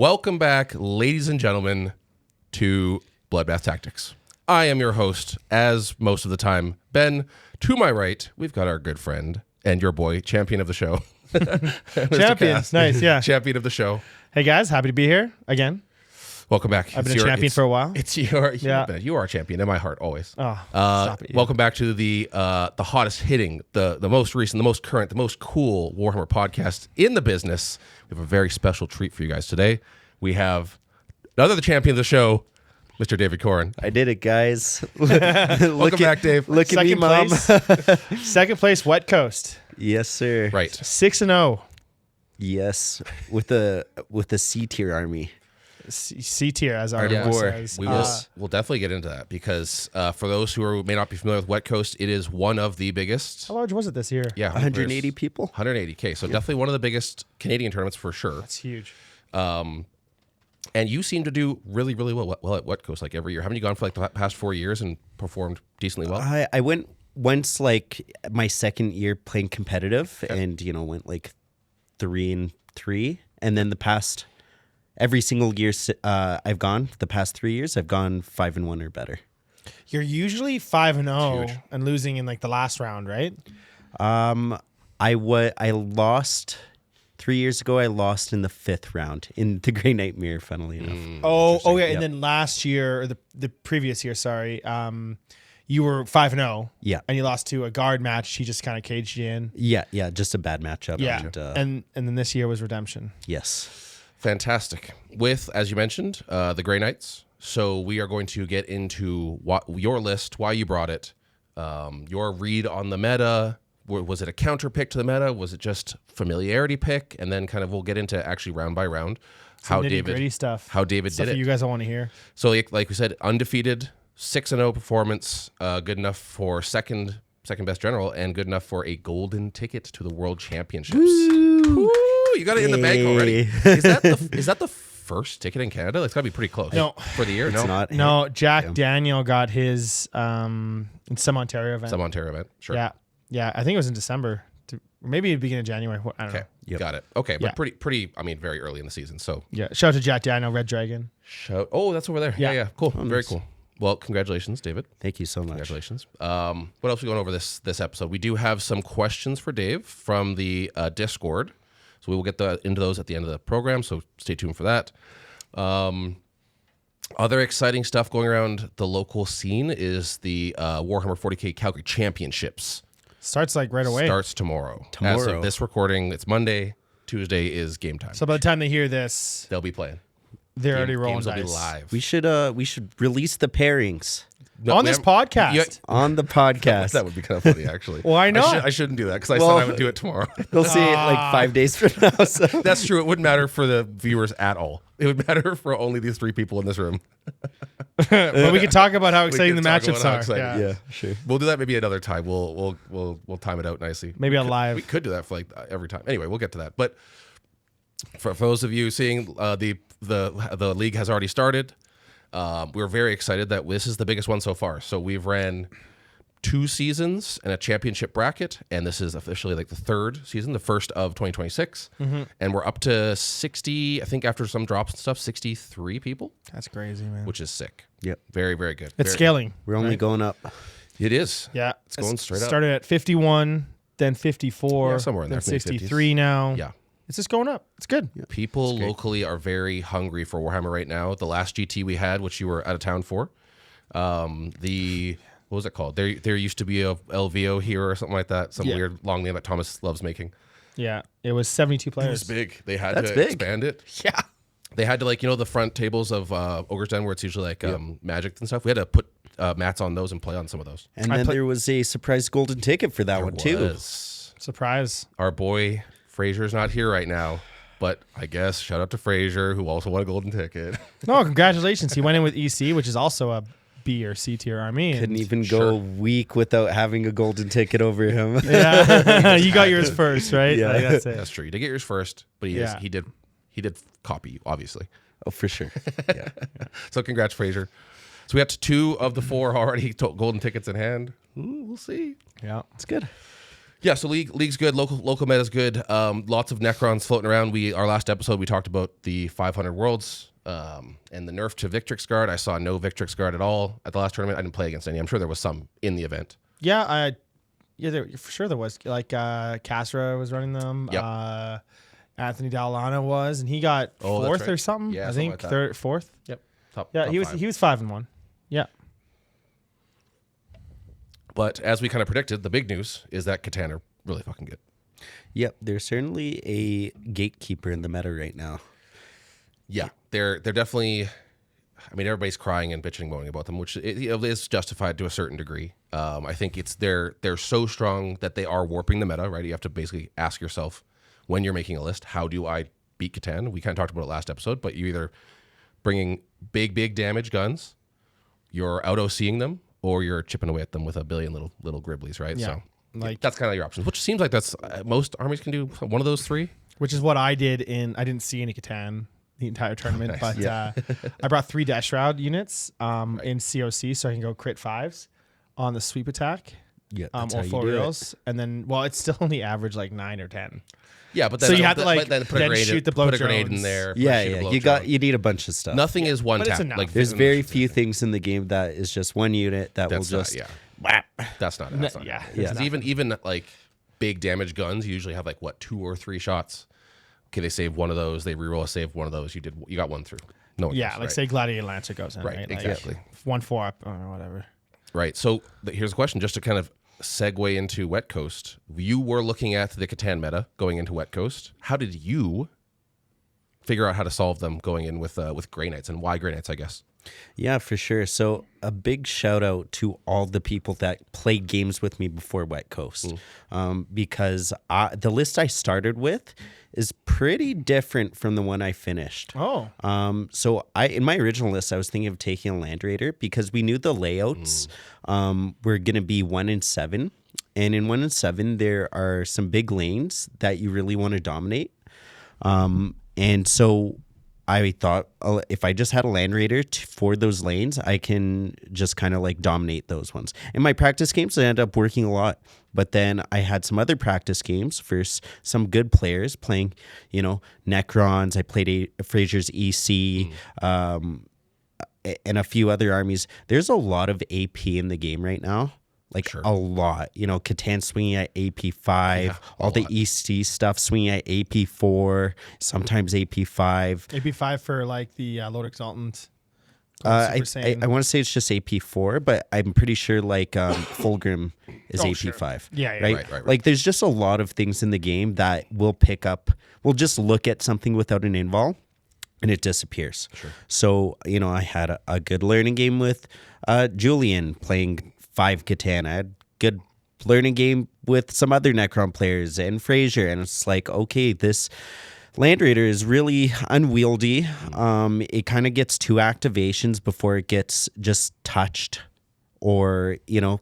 Welcome back, ladies and gentlemen, to Bloodbath Tactics. I am your host, as most of the time, Ben. To my right, we've got our good friend and your boy, champion of the show. Champion, nice, yeah. Champion of the show. Hey guys, happy to be here again. Welcome back. I've been a champion for a while. It's your, you are a champion in my heart always. Oh, stop it. Welcome back to the hottest hitting, the most recent, the most current, the most cool Warhammer podcast in the business. We have a very special treat for you guys today. We have another champion of the show, Mr. David Corrin. I did it, guys. Welcome back, Dave. Look at me, Mom. Second place, Wet Coast. Yes, sir. Right. 6-0. Yes, with the C tier army. C tier, as our Yeah. says. We'll definitely get into that because for those who may not be familiar with Wet Coast, it is one of the biggest. How large was it this year? Yeah, 180 people. 180K. So definitely one of the biggest Canadian tournaments for sure. That's huge. And you seem to do really, really well at Wet Coast like every year. Haven't you gone for like the past 4 years and performed decently well? I went once, like my second year playing competitive, and went like 3-3, and then the past every single year I've gone the past 3 years I've gone 5-1 or better. You're usually 5-0 Huge. and losing in like the last round, right? I lost 3 years ago. I lost in the 5th round in the Grey Nightmare, funnily enough. Oh yeah, Yep. and then last year, or the previous year, sorry, you were 5-0. Yeah. And you lost to a guard match. He just kind of caged you in. Yeah, just a bad matchup. Yeah. And, And then this year was redemption. yes. Fantastic. With, as you mentioned, the Grey Knights. So we are going to get into your list, why you brought it, your read on the meta. Was it a counter pick to the meta? Was it just familiarity pick? And then kind of we'll get into actually round by round Some nitty-gritty stuff. How David Stuff did it. You guys don't want to hear. So like we said, undefeated, 6-0 performance, good enough for second best general, and good enough for a golden ticket to the World Championships. Woo! You got it in the bank already. Is that the first ticket in Canada? It's got to be pretty close. No. For the year. It's not. No, Jack Daniel got his in some Ontario event. Some Ontario event. Sure. Yeah. I think it was in December, maybe the beginning of January. I don't know. Okay. Got it. Okay, but Yeah. pretty. I mean, very early in the season. So Yeah. Shout out to Jack Daniel, Red Dragon. Oh, that's over there. Yeah. Yeah. Cool. Oh, Very nice. cool. Well, congratulations, David. Thank you so much. Congratulations. What else are we going over this episode? We do have some questions for Dave from the Discord. So we will get into those at the end of the program, so stay tuned for that. Other exciting stuff going around the local scene is the Warhammer 40K Calgary Championships. Starts like right away. Starts tomorrow. As Tomorrow. of this recording, it's Monday. Tuesday is game time. So by the time they hear this, They'll be playing. they're already rolling Games will be dice. live. We should release the pairings No, On we this haven't- podcast. Yeah, on the podcast. that would be kind of funny, actually. Well, I know. I shouldn't do that because I Well- said I would do it tomorrow. They'll see it like 5 days from now. So. That's true. It wouldn't matter for the viewers at all. It would matter for only these 3 people in this room. But we can talk about how exciting the can talk matchups about how are. exciting- Yeah. Sure. We'll do that maybe another time. We'll time it out nicely. Maybe on live. We could do that for like every time. Anyway, we'll get to that. But for those of you seeing the league has already started, we're very excited that this is the biggest one so far. So we've ran 2 seasons and a championship bracket, and this is officially like the 3rd season, the first of 2026. And we're up to 60, I think after some drops and stuff, 63 people, That's crazy, man. which is sick. Yep. Very, very good. It's Very- scaling. We're only going up. It is. Yeah. It's going straight up. Started at 51, then 54, Yeah, somewhere in then there, maybe 63 now. Yeah. It's just going up. It's good. People locally are very hungry for Warhammer right now. The last GT we had, which you were out of town for, what was it called? There used to be a LVO here or something like that. Some weird long name that Thomas loves making. Yeah. It was 72 It players. was big. They had That's to big. expand it. Yeah. They had to the front tables of Ogre's Den where it's usually like Magic and stuff. We had to put mats on those and play on some of those. And then there was a surprise golden ticket for that one too. Was. Surprise. Our boy Fraser's not here right now, but I guess shout out to Fraser who also won a golden ticket. No, congratulations. He went in with EC, which is also a B or C tier army. Couldn't even go a week without having a golden ticket over him. Yeah. You got yours first, right? Yeah. Like, that's it. That's true. You did get yours first, but he did copy you, obviously. Oh, for sure. Yeah. So congrats, Fraser. So we got 2 of the 4 already golden tickets in hand. Ooh, we'll see. Yeah. It's good. Yeah, so league's good. Local meta's good. Lots of Necrons floating around. Our last episode we talked about the 500 worlds and the nerf to Victrix Guard. I saw no Victrix Guard at all at the last tournament. I didn't play against any. I'm sure there was some in the event. Yeah, for sure there was. Like Casra was running them. Yep. Anthony Dallana was, and he got fourth right. or something. Yeah, I something think like that. third, fourth. Yep. Top He was 5-1. Yeah. But as we kind of predicted, the big news is that Catan are really fucking good. Yep, they're certainly a gatekeeper in the meta right now. Yeah, they're definitely. I mean, everybody's crying and bitching, moaning about them, which is justified to a certain degree. I think they're so strong that they are warping the meta, right? You have to basically ask yourself when you're making a list, how do I beat Catan? We kind of talked about it last episode, but you either bringing big damage guns, you're out-OCing them, or you're chipping away at them with a billion little gribblies, right? Yeah. So Like that's kind of your options, which seems like that's most armies can do one of those three. which is what I did I didn't see any Catan the entire tournament, Nice. but I brought 3 Dash Shroud units in COC so I can go crit 5s on the sweep attack. Yeah, Or 4 reels, and then it's still only average like 9 or 10. Yeah, but then So you have to, like, then put a then grenade, shoot the blow put a grenade in drones. there. Yeah, shoot a yeah. blow You drone. need a bunch of stuff. Nothing is one but it's tap. enough. Like There's very few things in the game that is just one unit that will That's not, just yeah. whap. That's not. Yeah. Yeah. 'Cause even like big damage guns usually have like 2 or 3 shots. Okay, they save one of those. They reroll a save one of those. You got one through. No one Yeah, does, like right? say Gladiator Lancer goes in, Right, right? exactly. Like 1-4 up or whatever. Right. So here's a question, just to kind of segue into Wet Coast. You were looking at the Catan meta going into Wet Coast. How did you figure out how to solve them going in with Grey Knights, and why Grey Knights, I guess? Yeah, for sure. So a big shout out to all the people that played games with me before Wet Coast, because the list I started with is pretty different from the one I finished. Oh. So in my original list, I was thinking of taking a Land Raider because we knew the layouts were going to be 1 and 7. And in 1 and 7, there are some big lanes that you really want to dominate. And so I thought if I just had a Land Raider for those lanes, I can just kind of like dominate those ones. In my practice games, I ended up working a lot. But then I had some other practice games for some good players playing, Necrons. I played Fraser's EC and a few other armies. There's a lot of AP in the game right now. Like a lot, Catan swinging at AP5, all the EC stuff swinging at AP4, sometimes AP5. AP5 for like the Lord Exultant. I want to say it's just AP4, but I'm pretty sure like Fulgrim is AP5. Sure. Yeah, right? Like there's just a lot of things in the game that we'll pick up. We'll just look at something without an invol and it disappears. Sure. So, I had a good learning game with Julian playing 5 Catan. I had good learning game with some other Necron players and Fraser, and it's like, okay, this Land Raider is really unwieldy. It kind of gets 2 activations before it gets just touched or,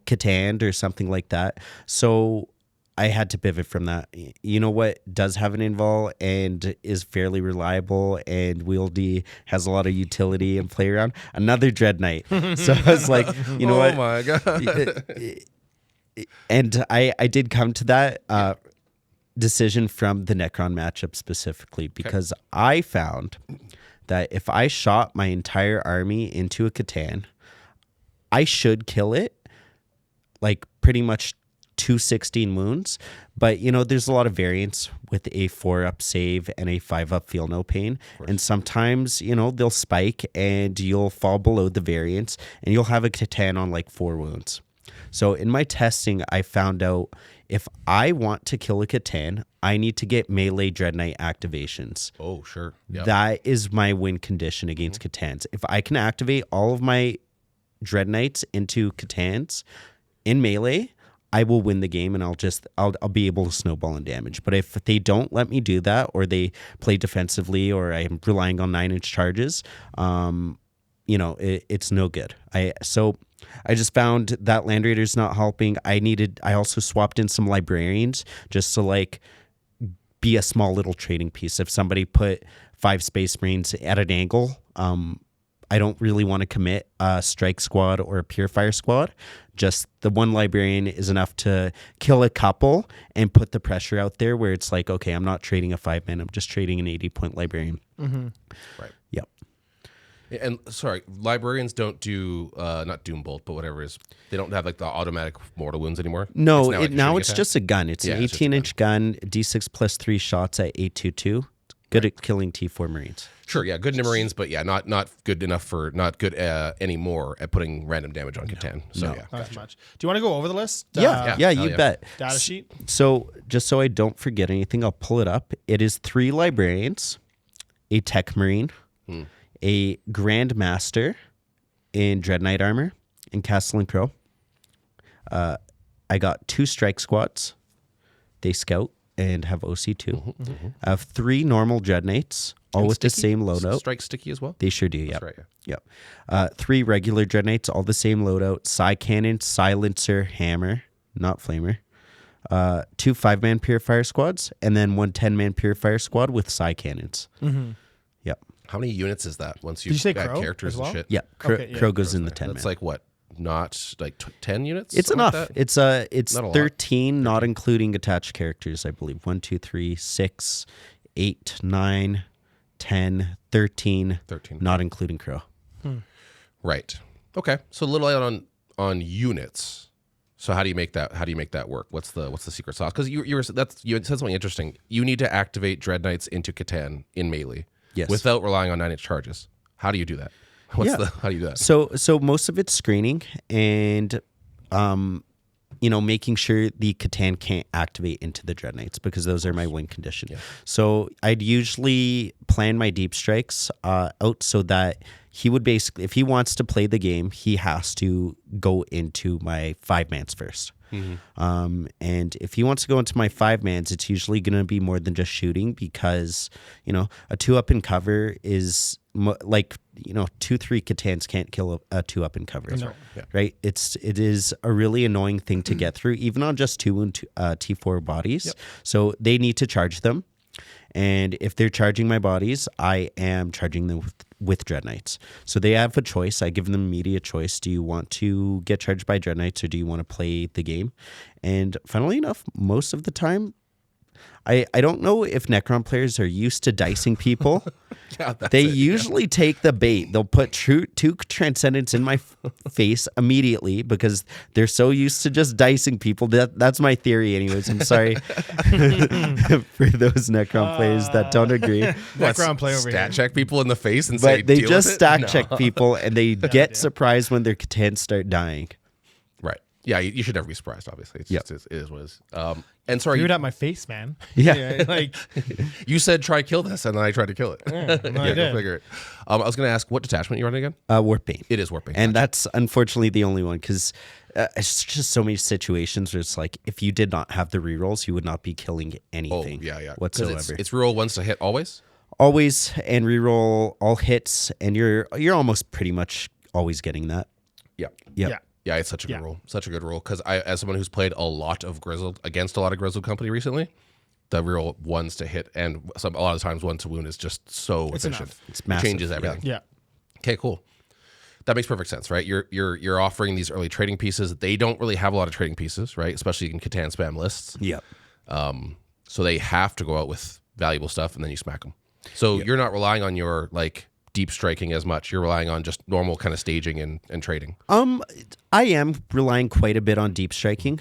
Cataned or something like that. So I had to pivot from that. You know what does have an invol and is fairly reliable and wieldy, has a lot of utility and play around? Another Dread Knight. So I was like, what? Oh my God. And I did come to that decision from the Necron matchup specifically because I found that if I shot my entire army into a Catan, I should kill it like pretty much 216 wounds, but there's a lot of variance with a 4-up save and a 5-up feel no pain, and sometimes they'll spike and you'll fall below the variance and you'll have a Catan on like 4 wounds. So in my testing, I found out if I want to kill a Catan, I need to get melee Dread Knight activations. Oh, sure. Yep. That is my win condition against Catans. If I can activate all of my Dread Knights into Catans in melee, I will win the game and I'll be able to snowball in damage. But if they don't let me do that, or they play defensively, or I'm relying on 9-inch charges, it's no good. So I just found that Land Raider's not helping. I also swapped in some Librarians just to like be a small little trading piece. If somebody put 5 Space Marines at an angle, I don't really want to commit a strike squad or a purifier squad. Just the one librarian is enough to kill a couple and put the pressure out there where it's like, okay, I'm not trading a 5-man. I'm just trading an 80-point librarian. Right. Yep. And sorry, librarians don't do not Doom Bolt, but whatever it is. They don't have like the automatic mortal wounds anymore. No, now it's just a gun. It's an 18-inch gun, D6 plus 3 shots at 822. Good at killing T4 Marines. Sure, yeah, good into Marines, but yeah, not good enough for not good anymore at putting random damage on Catan. So No. yeah, Not as much. Do you want to go over the list? Yeah, you yeah. bet. Data sheet. So just so I don't forget anything, I'll pull it up. It is 3 librarians, a tech marine, a grand master in Dread Knight armor in Castle and Crow. I got 2 strike squads. They scout and have OC2. I have 3 normal Dread Knights, all with the same loadout. Strike sticky as well. They sure do, yeah. That's right, yeah. 3 regular Dread Knights, all the same loadout. Psi Cannon, Silencer, Hammer, not Flamer. 2 5-man Purifier squads, and then 1 10-man Purifier squad with Psi Cannons. Yep. How many units is that once Did you say got Crow characters as well? and shit? Yeah, Okay, yeah, Crow goes in the 10-man. That's like what? Not like 10 units? It's Something enough. like that? It's Not a lot. 13, not including attached characters, I believe. 1, 2, 3, 6, 8, 9, 10, 13. 13. Not including Crow. Right. Okay. So a little light on units. So how do you make that? How do you make that work? What's the secret sauce? Because you said something interesting. You need to activate Dread Knights into Catan in melee, Yes. without relying on 9-inch charges. How do you do that? How do you do that? So most of it's screening and making sure the Catan can't activate into the Dread Knights because those are my win condition. So I'd usually plan my deep strikes out so that he would basically, if he wants to play the game, he has to go into my 5-mans first. And if he wants to go into my 5-mans, it's usually going to be more than just shooting because, a 2-up in cover is 2-3 Catans can't kill a 2-up in cover. No. Yeah. Right? It is a really annoying thing to get through, even on just 2 and T4 bodies. Yep. So they need to charge them. And if they're charging my bodies, I am charging them with Dread Knights. So they have a choice. I give them immediate choice. Do you want to get charged by Dread Knights or do you want to play the game? And funnily enough, most of the time, I don't know if Necron players are used to dicing people. They usually take the bait. They'll put 2 Transcendents in my face immediately because they're so used to just dicing people. That's my theory anyways. I'm sorry for those Necron players that don't agree. Necron play over Stat here. check people in the face and say, But they "Deal just with it?" stack No. check people and they get surprised when their Catans start dying. Right. Yeah, you should never be surprised, obviously. It's Yep. just, it is what it is. And sorry, Threw it at my face, man. Yeah. Like you said try kill this, and then I tried to kill it. no, I Go did. figure it. I was going to ask, what detachment you running again? Warpbane. It is Warping. And that's unfortunately the only one because it's just so many situations where it's like if you did not have the rerolls, you would not be killing anything yeah. 'Cause whatsoever. It's reroll ones to hit always? Always and reroll all hits, and you're almost pretty much always getting that. Yeah. Yep. Yeah. Yeah, it's such a good rule. Such a good rule. Because as someone who's played a lot of Grizzled, against a lot of Grizzled company recently, the real ones to hit and a lot of times one to wound is just so efficient. enough. It's It massive, changes yeah. everything. yeah. Okay, cool. That makes perfect sense, right? You're offering these early trading pieces. They don't really have a lot of trading pieces, right? Especially in Catan spam lists. Yep. So they have to go out with valuable stuff and then you smack them. So you're not relying on your deep striking as much. You're relying on just normal kind of staging and trading. I am relying quite a bit on deep striking.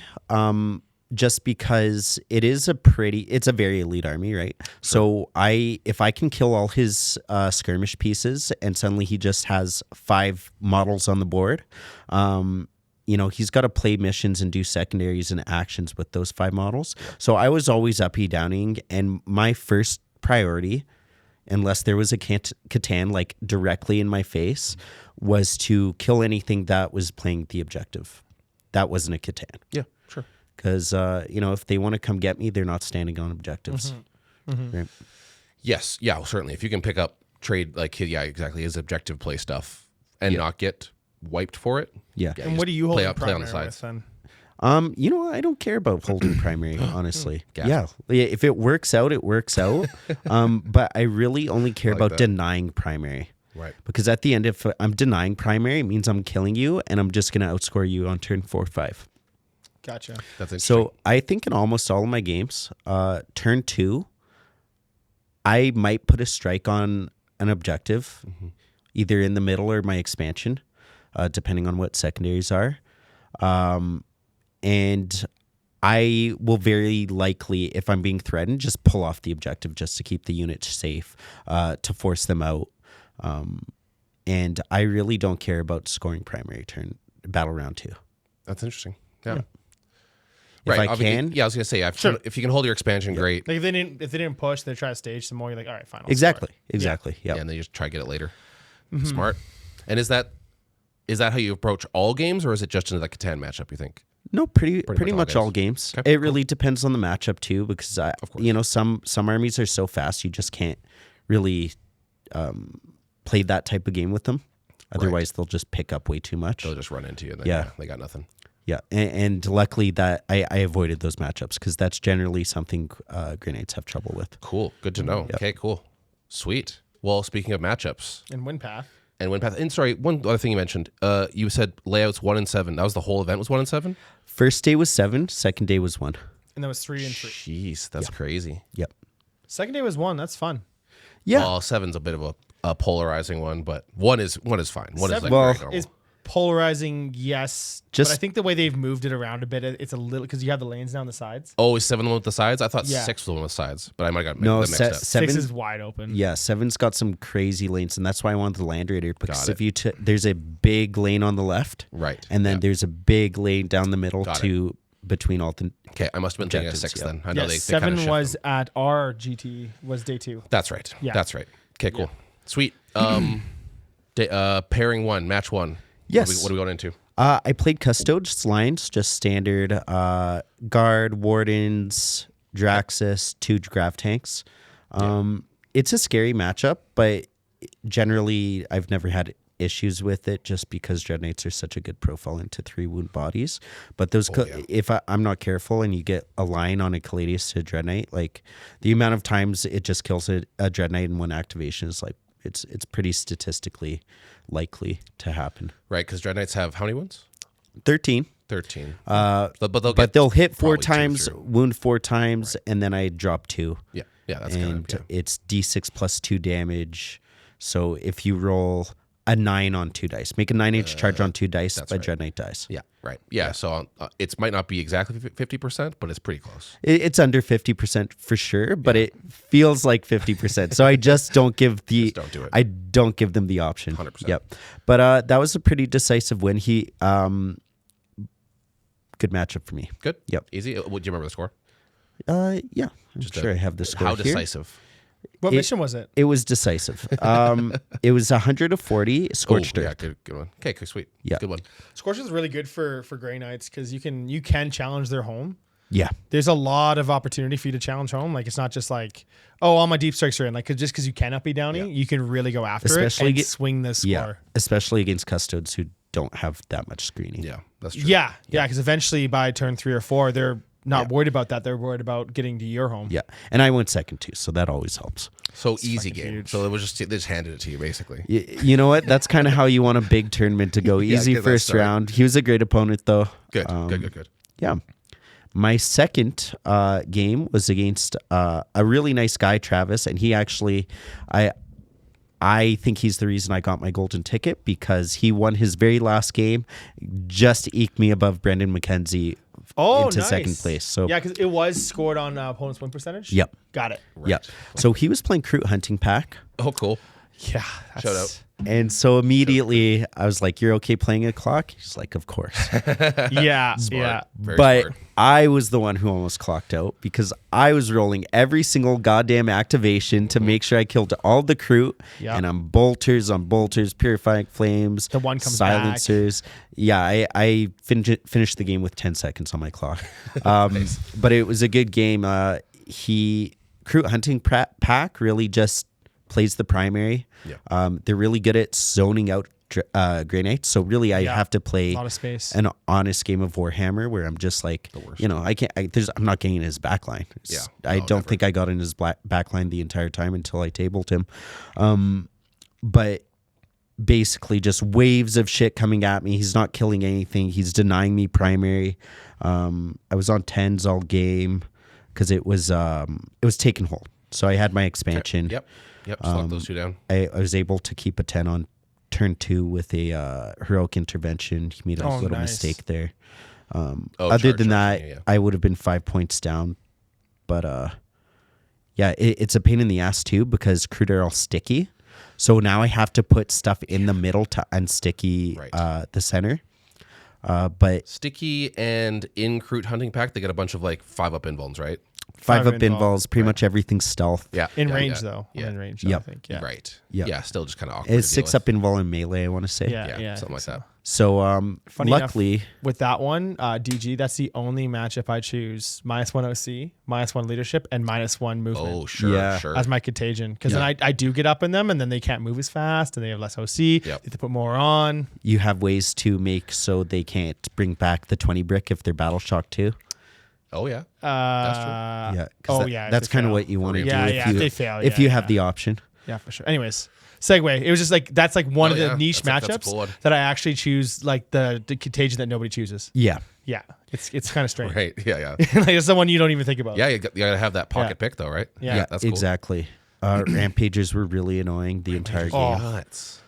Just because it's a very elite army, right? So if I can kill all his skirmish pieces and suddenly he just has 5 models on the board, he's got to play missions and do secondaries and actions with those 5 models. So I was always uppy downing, and my first priority, unless there was a Catan directly in my face, was to kill anything that was playing the objective. That wasn't a Catan. Yeah, sure. Because, if they want to come get me, they're not standing on objectives. Right? Yes, yeah, certainly. If you can pick up trade, exactly, his objective play stuff and not get wiped for it. Yeah. And what do you hold play in on the primary sides. with then? I don't care about holding primary, honestly. Yeah. If it works out, it works out. But I really only care about that. denying primary. Right. Because at the end, if I'm denying primary, it means I'm killing you, and I'm just going to outscore you on turn 4 or 5. Gotcha. That's interesting. So I think in almost all of my games, turn 2, I might put a strike on an objective, either in the middle or my expansion, depending on what secondaries are. And I will very likely, if I'm being threatened, just pull off the objective just to keep the unit safe, to force them out. And I really don't care about scoring primary turn battle round 2. That's interesting. Yeah. If I obviously- can. Yeah, I was gonna say if you can hold your expansion, great. Like if they didn't push, they try to stage some more. You're like, all right, fine. I'll Exactly. score it. Exactly. Yeah, Yeah. and then you just try to get it later. Smart. And is that how you approach all games, or is it just in the Catan matchup? You think? No, pretty much much all all games. Okay, It really depends on the matchup too, because some armies are so fast you just can't really play that type of game with them. Otherwise, they'll just pick up way too much. They'll just run into you, and then Yeah. they got nothing. Yeah, and luckily that I avoided those matchups because that's generally something grenades have trouble with. Cool. Good to know. Okay. Cool. Sweet. Well, speaking of matchups And win path. and win path, and sorry, one other thing you mentioned. You said layouts 1 and 7. That was the whole event was 1 and 7. First day was 7, second day was 1. And that was 3 and 3. Jeez, that's crazy. Yep. Second day was 1. That's fun. Yeah. Well, 7's a bit of a polarizing one, but one is fine. One is like Seven very normal. is polarizing, yes. Just- but I think the way they've moved it around a bit, it's a little because you have the lanes down the sides. Oh, is 7 the one with the sides? I thought Yeah. 6 was the one with the sides, but I might have got No, them mixed up. 7 6 is wide open. Yeah, 7's got some crazy lanes, and that's why I wanted the Land Raider, because Got if you there's a big lane on the left, Right. and then Yeah. there's a big lane down the middle Got to between all the. Okay, I must have been thinking of Objectives, 6 yeah. then. I know Yeah, they 7 kinda shift was them. at our GT was day 2. That's right. Yeah. That's right. Okay, cool. Sweet. Pairing 1, match 1. Yes. What are we going into? I played Custodes lines, just standard guard, wardens, Draxus, 2 grav tanks. It's a scary matchup, but generally I've never had issues with it just because Dread Knights are such a good profile into 3 wound bodies. But those, if I'm not careful and you get a line on a Caladius to Dread Knight, like the amount of times it just kills a Dread Knight in one activation is like, it's pretty statistically likely to happen. Right, because Dread Knights have how many wounds? 13. 13. But they'll hit 4 probably 2 times, through. wound 4 times, and then I drop 2. Yeah, that's And kind of it's D6 plus 2 damage. So if you roll a 9 on 2 dice, make a 9-inch charge on 2 dice, but right. Dread Knight dies. Yeah, right. Yeah, so it might not be exactly 50%, but it's pretty close. It's under 50% for sure, but it feels like 50%. So I just don't give Just don't do it. I don't give them the option. 100%. Yep. But that was a pretty decisive win. Good matchup for me. Good. Yep. Easy. Do you remember the score? Yeah. I'm sure I have the score How here. decisive? What mission was it? It was decisive. It was 140 scorched Oh, yeah, earth. good one. Okay, sweet. Yeah. Good one. Scorch is really good for Grey Knights because you can challenge their home. Yeah. There's a lot of opportunity for you to challenge home. Like it's not just like, oh, all my deep strikes are in. Like just because you cannot be downing, you can really go after Especially it and swing the score. Yeah. Especially against Custodes who don't have that much screening. Yeah, that's true. Yeah, because eventually by turn 3 or 4, they're not worried about that. They're worried about getting to your home. Yeah. And I went second too, so that always helps. So easy fucking game. huge. So it was they just handed it to you basically. You know what? That's kind of how you want a big tournament to go. Yeah, Easy get that first started. round. He was a great opponent though. Good. Good. Yeah. My second game was against a really nice guy, Travis, and he actually, I think he's the reason I got my golden ticket because he won his very last game, just eked me above Brendan McKenzie into second place. So yeah, because it was scored on opponent's win percentage. Yep. Got it. yeah, so he was playing Crew Hunting Pack, Oh, cool. Yeah. Shout out. and so immediately I was like, "You're okay playing a clock?" He's like, "Of course." Yeah. Smart. Yeah. Very But smart. I was the one who almost clocked out because I was rolling every single goddamn activation to make sure I killed all the crew. Yeah. And I'm bolters on bolters, purifying flames, The one comes silencers. Yeah, I finished the game with 10 seconds on my clock. But it was a good game. Crew Hunting Pack really just plays the primary. Yeah. They're really good at zoning out Grey Knights. So really I have to play A lot of space. an honest game of Warhammer where I'm just like, I'm not getting in his backline. I don't think I got in his backline the entire time until I tabled him. But basically just waves of shit coming at me. He's not killing anything. He's denying me primary. I was on 10s all game because it was taken hold. So I had my expansion. Okay. Yep. Just lock those two down. I was able to keep a 10 on turn 2 with a heroic intervention. He made a little mistake there. Other than that, yeah. I would have been 5 points down. But yeah, it's a pain in the ass too because crude are all sticky. So now I have to put stuff in the middle to unsticky the center. But Sticky and in Crute Hunting Pack, they get a bunch of like 5-up invulns, right? 5-up invols, pretty much everything's stealth. Yeah. In yeah, range, yeah. though. Yeah. In range, Yep. I think. Yeah. Right. Yep. Yeah, still just kind of awkward. It's 6-up invol in melee, I want to say. Yeah. Something like that. So Funny luckily, enough, with that one, DG, that's the only matchup I choose -1 OC, -1 leadership, and -1 movement. Oh, sure, Yeah. sure. As my contagion. Because then I do get up in them, and then they can't move as fast, and they have less OC. Yep. They have to put more on. you have ways to make so they can't bring back the 20 brick if they're battle shock too. Oh, yeah. Yeah. 'cause Oh, that- yeah. if That's they kind of fail. what you want to Yeah, do yeah. If they fail. if yeah, you yeah. have the option. Yeah, for sure. Anyways, segue. It was just like that's like one of the yeah. niche That's a matchups cool one. that I actually choose, like the contagion that nobody chooses. Yeah. Yeah, it's kind of strange. Right. Yeah. Like it's someone you don't even think about. Yeah, you got to have that pocket Yeah. pick, though, right? Yeah. That's cool. Exactly. Rampagers were really annoying the entire game. Oh. Nuts.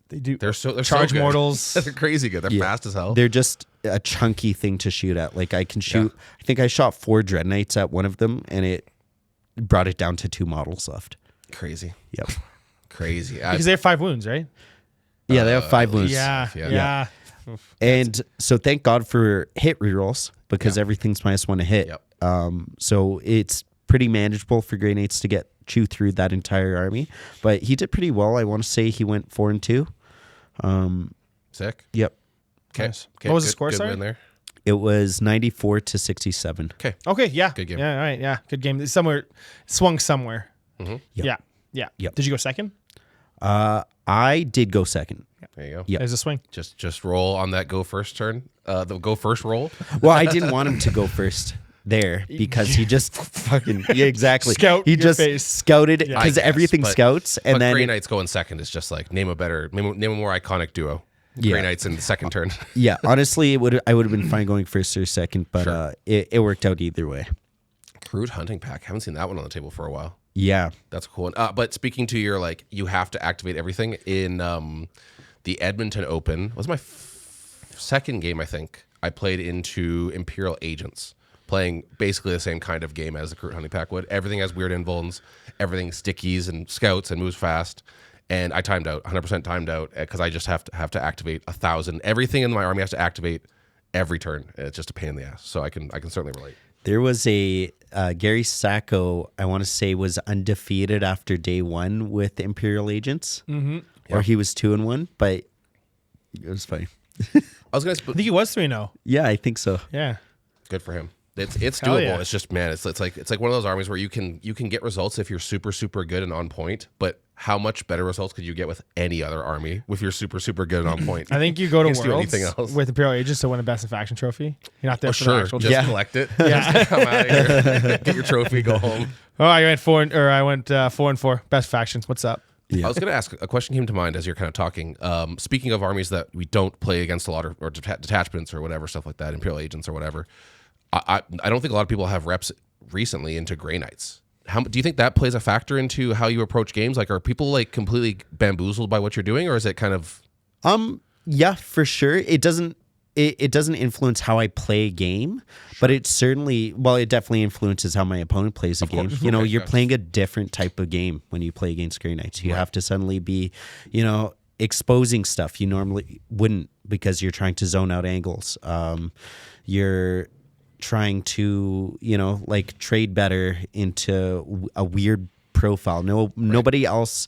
They do. They're Charge so good. mortals. They're crazy good. They're Yeah. fast as hell. They're just a chunky thing to shoot at. Like I can shoot. I think I shot 4 Dread Knights at one of them, and it brought it down to 2 models left. Crazy. Yep. Crazy. Because they have 5 wounds, right? Yeah, they have 5 wounds. Yeah. And so thank God for hit rerolls because Yeah. everything's -1 to hit. Yep. So it's pretty manageable for Grey Knights to chew through that entire army. But he did pretty well. I want to say he went 4-2. Sick. Yep. Okay. Nice. What was the score, Good sorry? win there. It was 94 to 67. Okay. Okay. Yeah. Good game. Yeah. All right. Yeah. Good game. Somewhere swung somewhere. Mhm. Yep. Yeah. Yep. Did you go second? I did go second. There you go. Yep. There's a swing. Just roll on that go first turn. The go first roll. Well, I didn't want him to go first there because he just fucking exactly. Scout He your just face. scouted I because guess, everything but- scouts, and But then Grey Knights going second is just like name a more iconic duo. Yeah. Grey Knights in the second turn. yeah, honestly, I would have been fine going first or second, but Sure. it worked out either way. Crude Hunting Pack. Haven't seen that one on the table for a while. Yeah, That's a cool one. But speaking to your like, you have to activate everything in the Edmonton Open. Was my second game, I think. I played into Imperial Agents, playing basically the same kind of game as the Crude Hunting Pack would. Everything has weird invulns, everything stickies and scouts and moves fast. And I timed out, 100% timed out, because I just have to activate 1,000. Everything in my army has to activate every turn. It's just a pain in the ass. So I can certainly relate. there was a Gary Sacco. I want to say was undefeated after day 1 with Imperial Agents, or he was 2-1, but it was fine. I was gonna. I think he was 3-0. Yeah, I think so. Yeah. Good for him. It's Hell doable. yeah. It's just, man, it's like one of those armies where you can get results if you're super good and on point. But how much better results could you get with any other army if you're super good and on point? I think you go to Can't do Worlds anything else. with Imperial Agents to win a Best in Faction trophy. You're not there Oh, for the sure, actual just collect it. Yeah. Just come out of here, get your trophy, go home. Oh, I went 4-4. Best faction. What's up? Yeah. I was going to ask a question came to mind as you're kind of talking. Speaking of armies that we don't play against a lot or detachments or whatever stuff like that, Imperial Agents or whatever. I don't think a lot of people have reps recently into Grey Knights. Do you think that plays a factor into how you approach games? Like, are people like completely bamboozled by what you're doing, or is it kind of? Yeah, for sure. It doesn't influence how I play a game, but it definitely influences how my opponent plays a game. course. You know, Okay, you're gotcha. playing a different type of game when you play against Grey Knights. You have to suddenly be, exposing stuff you normally wouldn't because you're trying to zone out angles. You're trying to, trade better into a weird profile. Nobody else's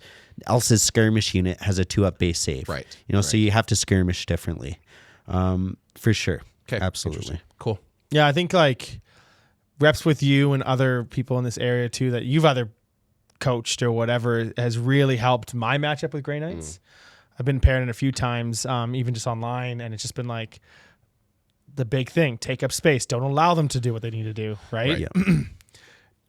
skirmish unit has a 2-up base save. Right, So you have to skirmish differently. For sure. Okay, Absolutely. interesting. Cool. Yeah, I think like reps with you and other people in this area too that you've either coached or whatever has really helped my matchup with Grey Knights. I've been paired in a few times, even just online, and it's just been like the big thing: take up space, don't allow them to do what they need to do, right? Yeah.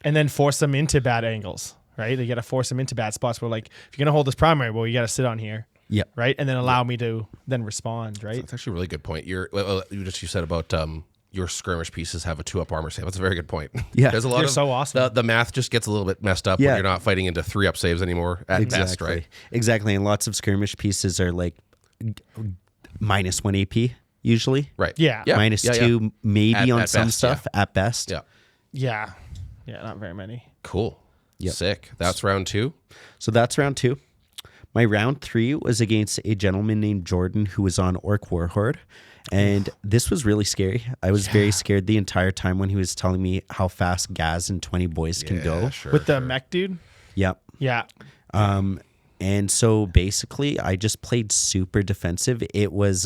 And then force them into bad angles, right? You got to force them into bad spots where, like, if you're gonna hold this primary, well, you got to sit on here. Yep. Right. And then allow me to then respond. Right. That's actually a really good point. You said about your skirmish pieces have a 2-up armor save. That's a very good point. Yeah. There's a lot They're of so awesome. The math just gets a little bit messed up Yeah. when you're not fighting into 3-up saves anymore at best, right? Exactly. And lots of skirmish pieces are like -1 AP usually. Right. Yeah. -2 maybe on At some best, stuff at best. Yeah. Yeah. Yeah. Not very many. Cool. Yep. Sick. That's round 2. So that's round 2. My round 3 was against a gentleman named Jordan who was on Orc Warhorde. And this was really scary. I was very scared the entire time when he was telling me how fast Gaz and 20 boys can go. Sure, With the mech dude. Yep. Yeah. And so basically I just played super defensive. It was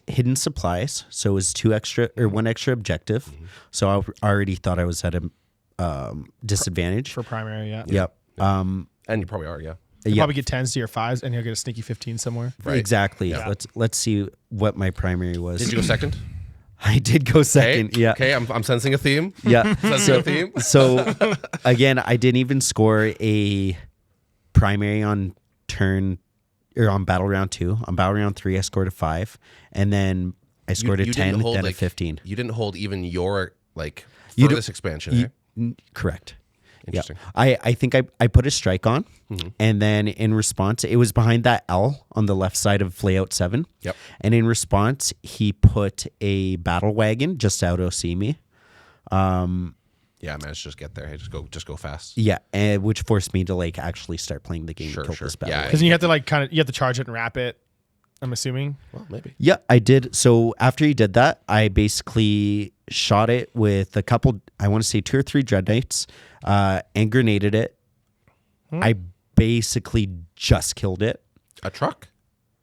hidden supplies. So it was 1 extra objective. So I already thought I was at a disadvantage. For primary. Yeah. Yep. And you probably are, yeah. You Yep. probably get 10s to your 5s and you'll get a sneaky 15 somewhere. Right. Exactly. Yeah. Let's see what my primary was. Did you go second? I did go second. Okay. Yeah. Okay, I'm sensing a theme. Yeah. Sensing a theme. So again, I didn't even score a primary on battle round 2. On battle round 3, I scored a 5, and then I scored a 10, then a 15. You didn't hold even your You furthest expansion, eh? Correct. Interesting. Yeah. I think I put a strike on, and then in response, it was behind that L on the left side of layout 7. Yep. And in response, he put a battle wagon just out OC me. Yeah, I managed to just get there. Hey, just go fast. Yeah, and which forced me to actually start playing the game Sure, to kill sure. this battle. Yeah, wagon. Because you have to you have to charge it and wrap it. I'm assuming. Well, maybe. Yeah, I did. So after he did that, I basically shot it with a couple, I want to say 2 or 3 Dread Knights, and grenaded it. I basically just killed it. A truck?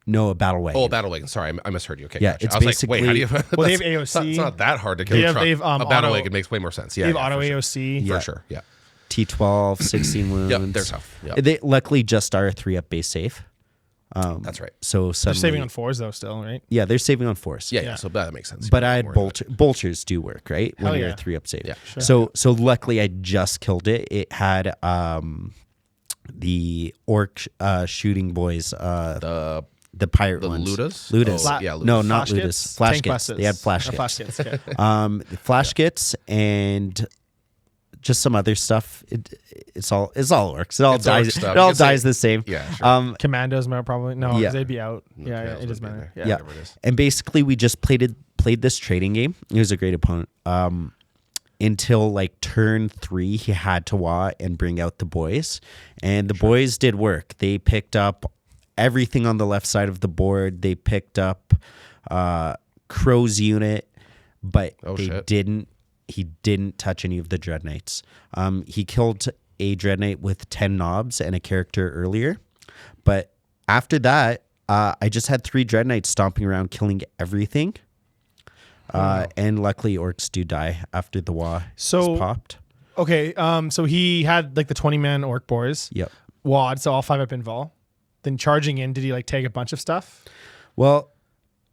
No, a battle wagon. Oh, a battle wagon. Sorry, I misheard you. Okay, Yeah, gotcha. it's I was like, wait, how do you? Well, they have that's- AOC. It's not that hard to kill They a have- truck. they have, A battle auto- wagon makes way more sense. Yeah, They have yeah, auto for sure. AOC. For sure. Yeah. T12, 16 wounds. Yep, they're tough. Yep. They luckily just are a 3-up base save. That's right. So They're suddenly, saving on 4s though still, right? yeah, they're saving on force. Yeah, yeah. Yeah. So that makes sense. But I had Don't worry about bolters do work, right? When Hell you're yeah. a 3-up save. Yeah, sure. So luckily I just killed it. It had the orc shooting boys, the pirate the ones. Ludas. Ludas. Oh, yeah, Ludas. No, not Flash Ludas. kits? Flash Tank kits. buses. They had flash Or kits. Flash kits. Okay. Flash kits and just some other stuff. It's all orcs. It all It's orc dies. stuff. It all You can say- dies the same. Yeah, sure. Commandos might probably no, 'cause Yeah. they'd be out. Okay, Yeah, that's it doesn't what matter. it'd be Yeah. there. Whatever it is. And basically we just played this trading game. He was a great opponent. Until turn 3, he had to and bring out the boys, and the boys did work. They picked up everything on the left side of the board. They picked up Crow's unit, but he didn't touch any of the Dread Knights. He killed a Dread Knight with 10 knobs and a character earlier, but after that, I just had 3 Dread Knights stomping around killing everything. And luckily orcs do die after the WA is popped. Okay, so he had the 20-man orc boys. Yep. WAD, so all 5 up in vol. Then charging in, did he take a bunch of stuff? Well,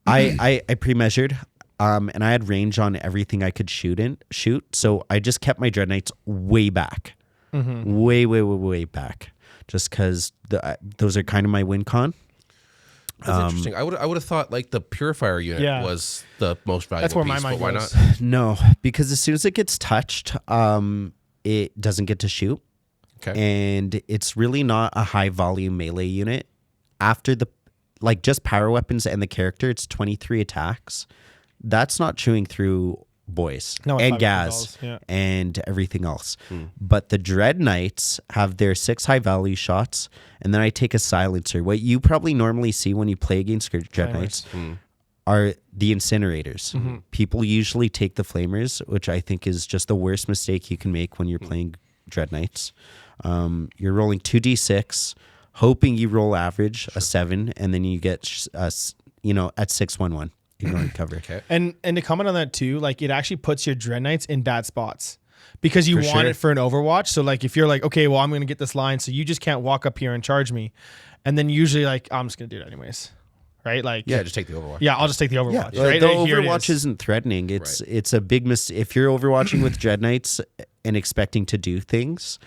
I pre-measured, and I had range on everything I could shoot. So I just kept my Dread Knights way back, way back, just because those are kind of my win con. That's interesting. I would have thought the purifier unit was the most valuable. That's where my piece, mind but why goes. not? No, because as soon as it gets touched, it doesn't get to shoot. Okay. And it's really not a high volume melee unit. After just power weapons and the character, it's 23 attacks. That's not chewing through boys No, it's and 5 gas balls, yeah. and everything else. But the Dread Knights have their 6 high value shots, and then I take a silencer. What you probably normally see when you play against Dread Knights are the incinerators. People usually take the flamers, which I think is just the worst mistake you can make when you're playing Dread Knights. You're rolling 2d6, hoping you roll average, a 7, and then you get at 6-1-1. Ignoring cover. Okay. And to comment on that too, it actually puts your Dread Knights in bad spots because you For want sure. it for an Overwatch. So if you're okay, well, I'm going to get this line, so you just can't walk up here and charge me. And then usually I'm just going to do it anyways. Right? Yeah, just take the Overwatch. Yeah, I'll just take the Overwatch. Yeah, right? the Here it Overwatch is. isn't threatening. It's a big mistake. If you're Overwatching with Dread Knights and expecting to do things,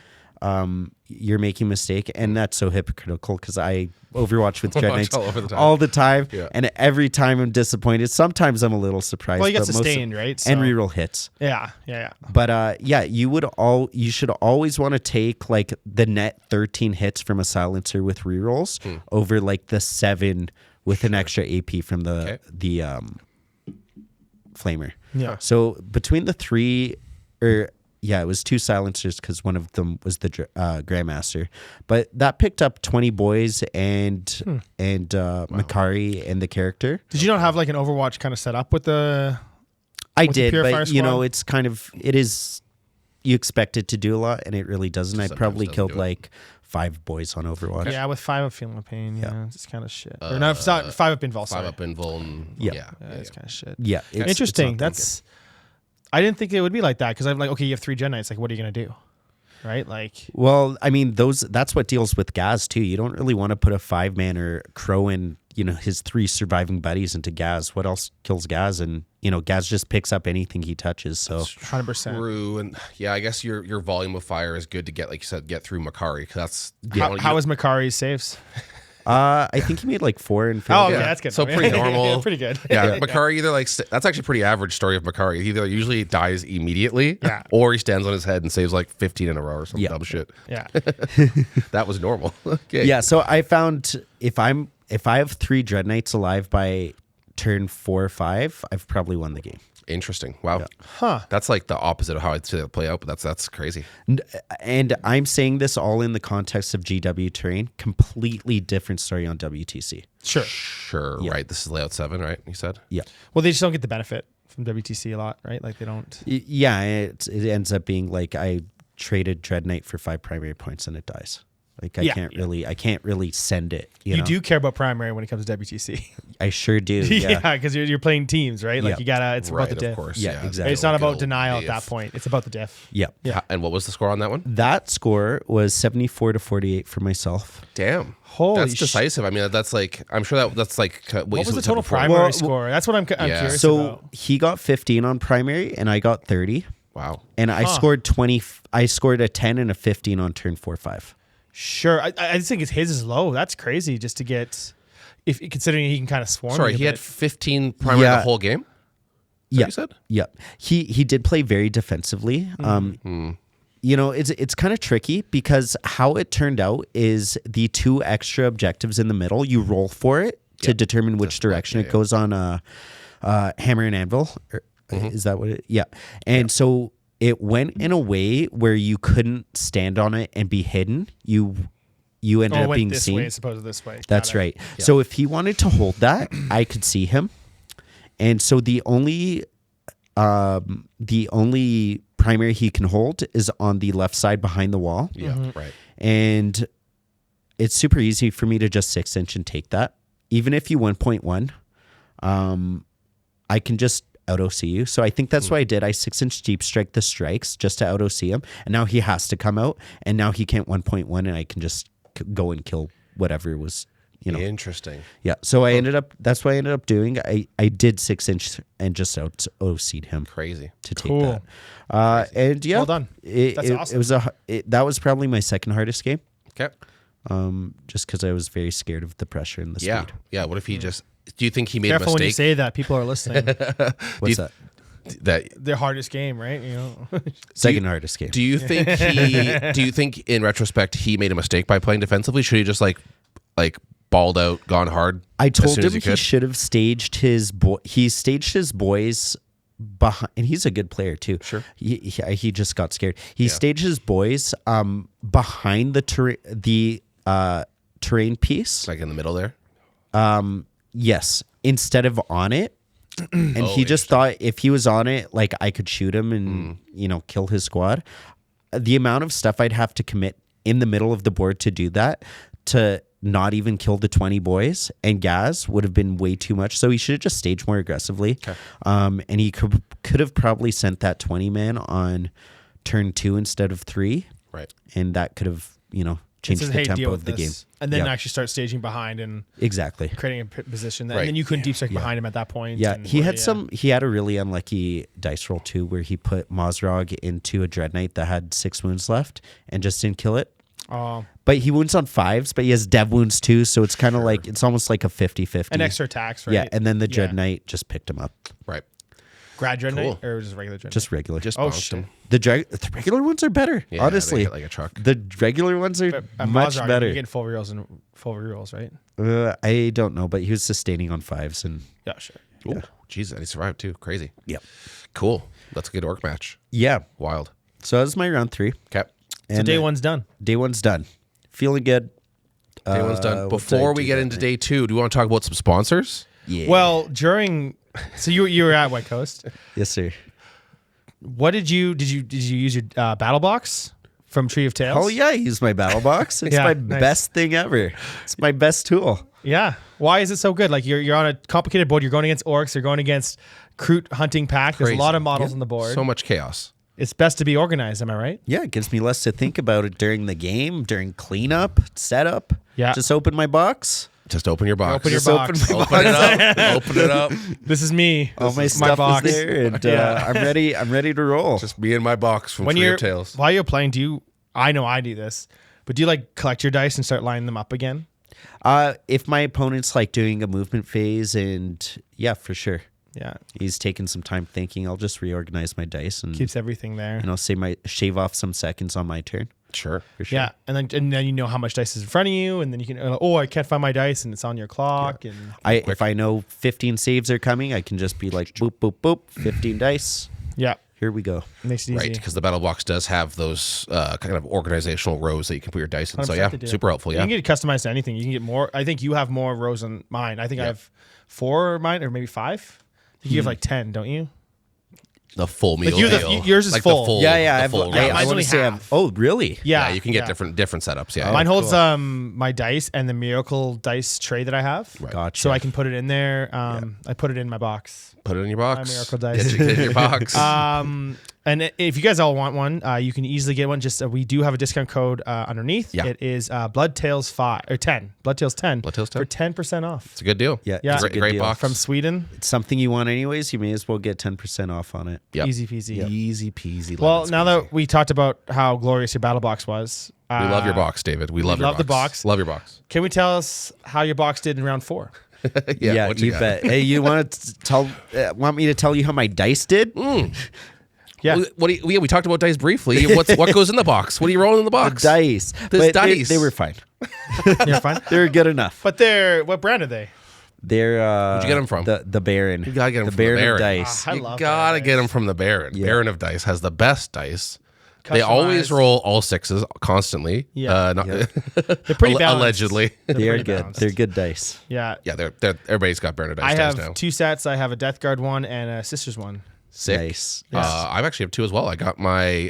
you're making a mistake. And that's so hypocritical because I Overwatch with Dread Knights all over the time. all the time. Yeah. And every time I'm disappointed. Sometimes I'm a little surprised. Well, you get but most- sustained, right? And So- reroll hits. Yeah. But you should always want to take like the net 13 hits from a silencer with rerolls over like the 7 with an extra AP from the flamer. Yeah. So between the 3 it was 2 silencers because one of them was the Grandmaster. But that picked up 20 boys and Makari and the character. Did you not have like an Overwatch kind of set up with the? I With the did, Purifier but squad? it's kind of you expect it to do a lot, and it really doesn't. I Sometimes probably doesn't killed do it. like 5 boys on Overwatch. Yeah, with 5 I'm feeling the pain. Yeah, it's kind of shit. Or no, it's not 5 up in Vol. 5 up in Vuln. Yeah. It's kind of shit. Yeah, it's Interesting. not that That's. I didn't think it would be like that because I'm like, okay, you have 3 Gen Knights. Like, what are you gonna do? Right? Like, good. Well, I mean, that's what deals with Gaz too. You don't really want to put a 5-man or Crow in, his 3 surviving buddies into Gaz. What else kills Gaz? And Gaz just picks up anything he touches. So 100%. True, and I guess your volume of fire is good to get, like you said, get through Makari. 'Cause that's How is Makari's saves? I think he made like 4 and Oh, okay, Yeah. that's good. So pretty normal. Yeah, pretty good. Yeah, Makari either that's actually pretty average story of Makari. He either usually dies immediately, Yeah. or he stands on his head and saves like 15 in a row or some dumb shit. Yeah. That was normal. Okay. Yeah, so I found if I have 3 Dread Knights alive by turn 4 or 5, I've probably won the game. Interesting. Wow. Huh. That's like the opposite of how I'd say it play out, but that's crazy. And I'm saying this all in the context of GW terrain. Completely different story on WTC. Sure. Sure. Yeah. Right. This is layout 7, right? You said. Yeah. Well, they just don't get the benefit from WTC a lot, right? Like they don't. Yeah, it ends up being like I traded Dread Knight for 5 primary points and it dies. Like I can't really send it. You know? do care about primary when it comes to WTC. I sure do. Yeah, Yeah. because you're playing teams, right? Like Yeah. you gotta. It's Right, about the of diff. course. Yeah, exactly. It's not about Guild, denial at diff. that point. It's about the diff. Yeah. Yeah. And what was the score on that one? That score was 74 to 48 for myself. Damn. Holy That's sh- decisive. I mean, that's like, I'm sure that's like what What you was the said total before. primary Well, score? That's what I'm Yeah. curious So about. he got 15 on primary and I got 30. Wow. And I scored 20. I scored a 10 and a 15 on turn 4-5. Sure, I just think his is low. That's crazy just to get, if considering he can kind of swarm. Sorry, you a he had bit. 15 primary Yeah. the whole game? Is that what Yeah. you said? Yeah. He did play very defensively. It's kind of tricky because how it turned out is the 2 extra objectives in the middle, you roll for it to determine which direction it goes on hammer and anvil. Is that what it? Yeah. And so it went in a way where you couldn't stand on it and be hidden. You ended it up went being this seen. way as opposed to this way. That's Got it. right. So if he wanted to hold that, I could see him. And so the only primary he can hold is on the left side behind the wall. Yeah, right. And it's super easy for me to just 6-inch and take that. Even if you 1.1, I can just out OC you. So I think that's what I did. I 6-inch deep strike the strikes just to out OC him. And now he has to come out. And now he can't 1.1 and I can just go and kill whatever was, Interesting. Yeah. So that's what I ended up doing. I did 6-inch and just out OC'd him Crazy. to take Cool. that. And yeah. Well done. That's awesome. That was probably my second hardest game. Okay. Just because I was very scared of the pressure and the Yeah. speed. Yeah. What if he just, do you think he made Careful a when you mistake? say that. People are listening. What's that? That Their hardest game, right? Second hardest game. Do you think in retrospect he made a mistake by playing defensively? Should he just like balled out, gone hard? I as told soon him as he could? should have staged his he staged his boys behind, and he's a good player too. Sure. He just got scared. He staged his boys behind the terrain piece. Like in the middle there. Yes, instead of on it. And he just thought if he was on it, like I could shoot him and kill his squad. The amount of stuff I'd have to commit in the middle of the board to do that, to not even kill the 20 boys and Gaz, would have been way too much. So he should have just staged more aggressively. Okay. And he could have probably sent that 20 man on turn 2 instead of 3. Right. And that could have change says, the hey, deal tempo with of the game. this. And then Yeah. actually start staging behind and Exactly. creating a position. Right. And then you couldn't deep strike behind him at that point. Yeah, and he had a really unlucky dice roll too, where he put Mozrog into a Dread Knight that had 6 wounds left and just didn't kill it. Oh, But he wounds on 5s, but he has dev wounds too, so it's kind of like it's almost like a 50-50. and extra attacks, right? Yeah, and then the Dread Yeah. Knight just picked him up. Right. Grad Dread Cool. Knight or just regular Dread Just regular. Just Oh, bounced shit. him. the regular ones are better, Yeah, honestly. they hit like a truck. The regular ones are Knight? much Mozart, better. You're getting full rerolls and full rerolls, right? I don't know, but he was sustaining on 5s and Yeah, sure. Ooh, Jesus, and he survived too. Crazy. yeah. Cool. That's a good orc match. Yeah. Wild. So that was my round 3. Okay. So day one's done. Day 1's done. Feeling good. Day one's done. what did Before I we do get that into night? day 2, do you want to talk about some sponsors? Yeah. Well, so you were at White Coast. yes, sir. What did you use your battle box from Tree of Tales? Oh yeah, I use my battle box. It's Yeah, my nice. best thing ever. It's my best tool. Yeah. Why is it so good? Like you're on a complicated board. You're going against orcs. You're going against Kroot hunting pack. There's Crazy. a lot of models on the board. So much chaos. It's best to be organized. Am I right? Yeah, it gives me less to think about it during the game, during cleanup, setup. Yeah. Just open my box. Just open your box. Open your Just box. open my Open it up. Open it up. This is me. All my This is stuff box. is there, and Yeah. I'm ready to roll. Just me and my box from When Tree you're of Tales. while you're playing, I know I do this, but do you like collect your dice and start lining them up again? If my opponent's like doing a movement phase, and yeah, for sure, Yeah. he's taking some time thinking, I'll just reorganize my dice and Keeps everything there. shave off some seconds on my turn. Sure. For sure. Yeah, and then you know how much dice is in front of you, and then you can I can't find my dice, and it's on your clock, and If I know 15 saves are coming, I can just be like boop boop boop, 15 dice. yeah, Here we go. makes it easy. Right, because the battle box does have those kind of organizational rows that you can put your dice in. So 100% yeah, they do. super helpful. You Yeah. can get it customized to anything. You can get more. I think you have more rows than mine. I think I have 4 of mine, or maybe 5. I think you have like 10, don't you? The full meal you- deal. yours is like full. The full Yeah. The full yeah, round. mine's I want only to say, half. oh, really? Yeah, Yeah, you can get different setups. Yeah. Mine holds cool. my dice and the miracle dice tray that I have. Right. Gotcha. So I can put it in there. I put it in my box. Put it in your box. My miracle dice. Get it in your box. And if you guys all want one, you can easily get one. Just we do have a discount code underneath. Yeah. It is Bloodtails 5 or 10. Bloodtails 10. Bloodtails 10? for 10% off It's a good deal. Yeah, Yeah. it's a Great, good great deal. box. from Sweden. It's something you want anyways. You may as well get 10% off on it. Yep. Easy peasy. Easy peasy. Well, lemon now squeezy. that we talked about how glorious your battle box was, we love your box, David. We love your love the box. box. Love your box. Can we tell us how your box did in round 4? Yeah, what you got? bet. Hey, you want to want me to tell you how my dice did? Yeah. What do you, we talked about dice briefly. What goes in the box? What are you rolling in the box? Dice. This But dice. They were fine. You're fine. They were good enough. But what brand are they? They're Where'd you get 'em from? The Baron. You gotta get 'em the from the Baron Baron. of Dice. I You love gotta Baron get them from the Baron. Yeah. Baron of Dice has the best dice. They always Customized. roll all 6s constantly. Yeah. They're pretty balanced. allegedly. They are pretty good. balanced. They're good dice. Yeah. Yeah, they're everybody's got Baron of Dice I dice have now. 2 sets. I have a Death Guard one and a Sisters one. Sick. Nice. I actually have 2 as well. I got my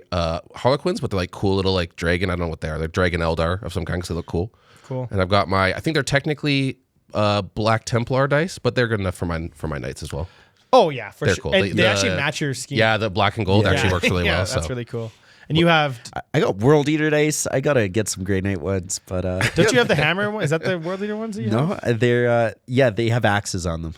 Harlequins, but they're like cool little like dragon. I don't know what they are. They're dragon Eldar of some kind because they look cool. Cool. And I've got I think they're technically Black Templar dice, but they're good enough for my knights as well. Oh yeah, for They're sure. cool. And The- they the- actually match your scheme. Yeah, the black and gold Yeah. actually works really yeah, well. that's So really cool. And you have? I got World Eater dice. I gotta get some Grey Knight ones, but Don't you have the hammer one? Is that the World Leader ones? That you have? no, they're they have axes on them.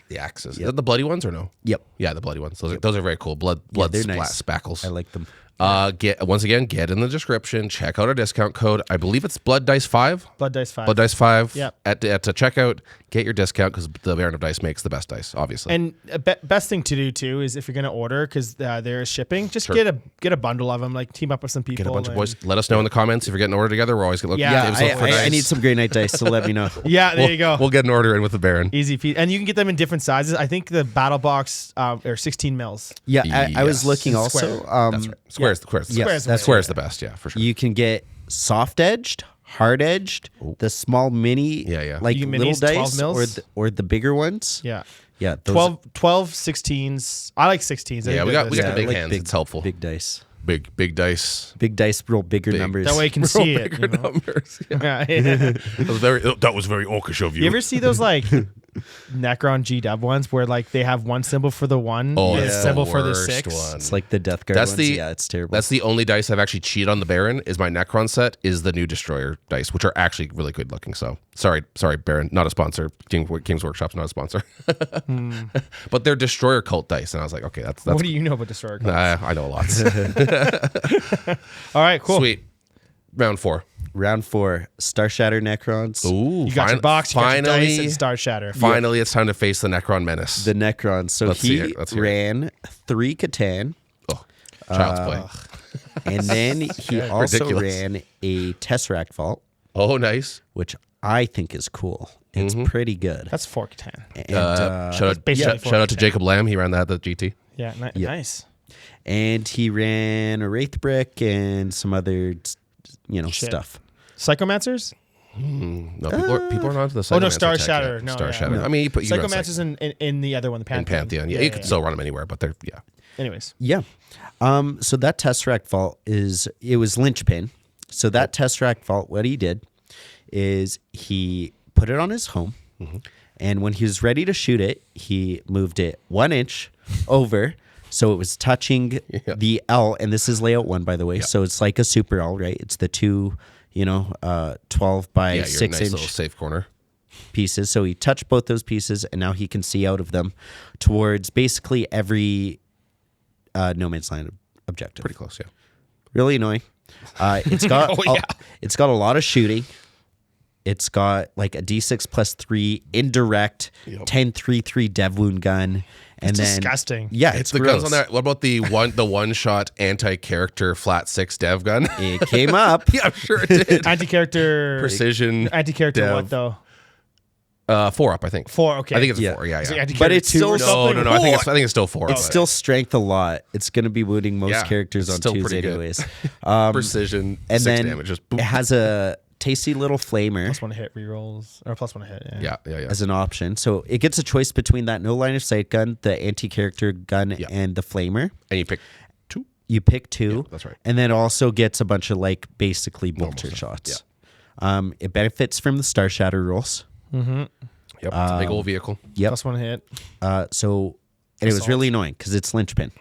the axes, Is that the bloody ones or no? Yep. Yeah, the bloody ones. Those are very cool. Blood they're splat nice. spackles. I like them. Get in the description. Check out our discount code. I believe it's Blood Dice 5. Blood Dice 5. Blood Dice 5. Yep. At checkout, get your discount because the Baron of Dice makes the best dice, obviously. And best thing to do too is if you're gonna order because there is shipping, just Sure. get a bundle of them. Like team up with some people. Get a bunch of and- boys. Let us know in the comments if you're getting an order together. We're always going to look. Yeah, Dave's looking for I dice. need some Grey Knight dice, so let me know. Yeah, there you go. We'll get an order in with the Baron. Easy peasy. And you can get them in different sizes. I think the battle box are 16 mils. Yeah, I was Yes. looking It's also. square. That's right. Square's the yes, best. that's Square's the best. Yeah, for sure. You can get soft edged, hard edged, the small mini, Yeah. like You get little minis, 12 dice, mils? or the bigger ones. Yeah. Yeah, those, 12 16s. I like 16s. I Yeah, think we they're got the I big like hands. It's helpful. Big dice. Big dice. Big dice roll bigger Big. numbers. that way you can see it. Bigger You know? numbers. Yeah. Yeah. That was very orcish of you. You ever see those like Necron G-Dub ones where like they have one symbol for the one Oh, and a that's symbol the for the worst 6. one. It's like the Death Guard That's ones. the Yeah, it's terrible. That's the only dice I've actually cheated on the Baron. Is my Necron set is the new Destroyer dice, which are actually really good looking. So sorry, Baron, not a sponsor. King's Workshop's not a sponsor, but they're Destroyer cult dice, and I was like, okay, that's What do you know about Destroyer Cults? I know a lot. All right, cool. Sweet. Round 4. Round 4, Star Shatter Necrons. Ooh, You got your box, you got your dice, finally, and Star Shatter. finally, it's time to face the Necron menace. The Necrons. So Let's see he it, let's hear it. ran 3 Catan, Oh, child's play. and then he also Ridiculous. ran a Tesseract Vault, Oh, nice. whice I think is cool. It's pretty good. That's 4 Catan. And, Shout basically out to 4K. Jacob Lamb. He ran that at the GT. Yeah, Yeah. nice. and he ran a Wraith Brick and some other, Shit. stuff. Psychomancers? No, people are not into the Oh, no, Psychomancer Star tech Shatter. yet. No, Star yeah. Shatter. No. I mean, you run Psychomancers in the other one, the in Pantheon. Pantheon. Yeah, you could still run them anywhere, but they're, yeah. Anyways. Yeah. So that Tesseract Vault it was linchpin. So that Tesseract Vault, what he did is he put it on his home, and when he was ready to shoot it, he moved it 1 inch over. So it was touching the L, and this is layout 1, by the way. So it's like a super L, right? It's the two, 12 by Yeah, 6 your nice inch little safe corner. pieces. So he touched both those pieces, and now he can see out of them towards basically every no man's land objective. Pretty close, yeah. Really annoying. It's got it's got a lot of shooting. It's got like a D6 plus 3 indirect 10-3-3 dev wound gun, and then disgusting. Yeah, it's The gross. guns on that. What about the one shot anti-character flat 6 dev gun? It came up. Yeah, I'm sure it did. Anti-character. Precision. Anti-character dev. what, though? 4 up, I think. 4, okay. I think it's Yeah. 4. Yeah, Is it yeah. anti-character But it's 2 or still- something? No. I think it's still 4. It's but still strength a lot. It's going to be wounding most Yeah, characters it's on still 2s pretty good. anyways. precision. And 6 then damage. Just it boom. has a tasty little flamer Plus 1 hit rerolls. Or plus 1 hit, yeah. Yeah. as an option. So it gets a choice between that no line of sight gun, the anti-character gun, and the flamer. And you pick 2. You pick 2. Yeah, that's right. And then it also gets a bunch of like basically bolter shots. It benefits from the Star Shatter rules. Yep. It's a big old vehicle. Yep. Plus 1 hit. And it was really annoying because it's linchpin.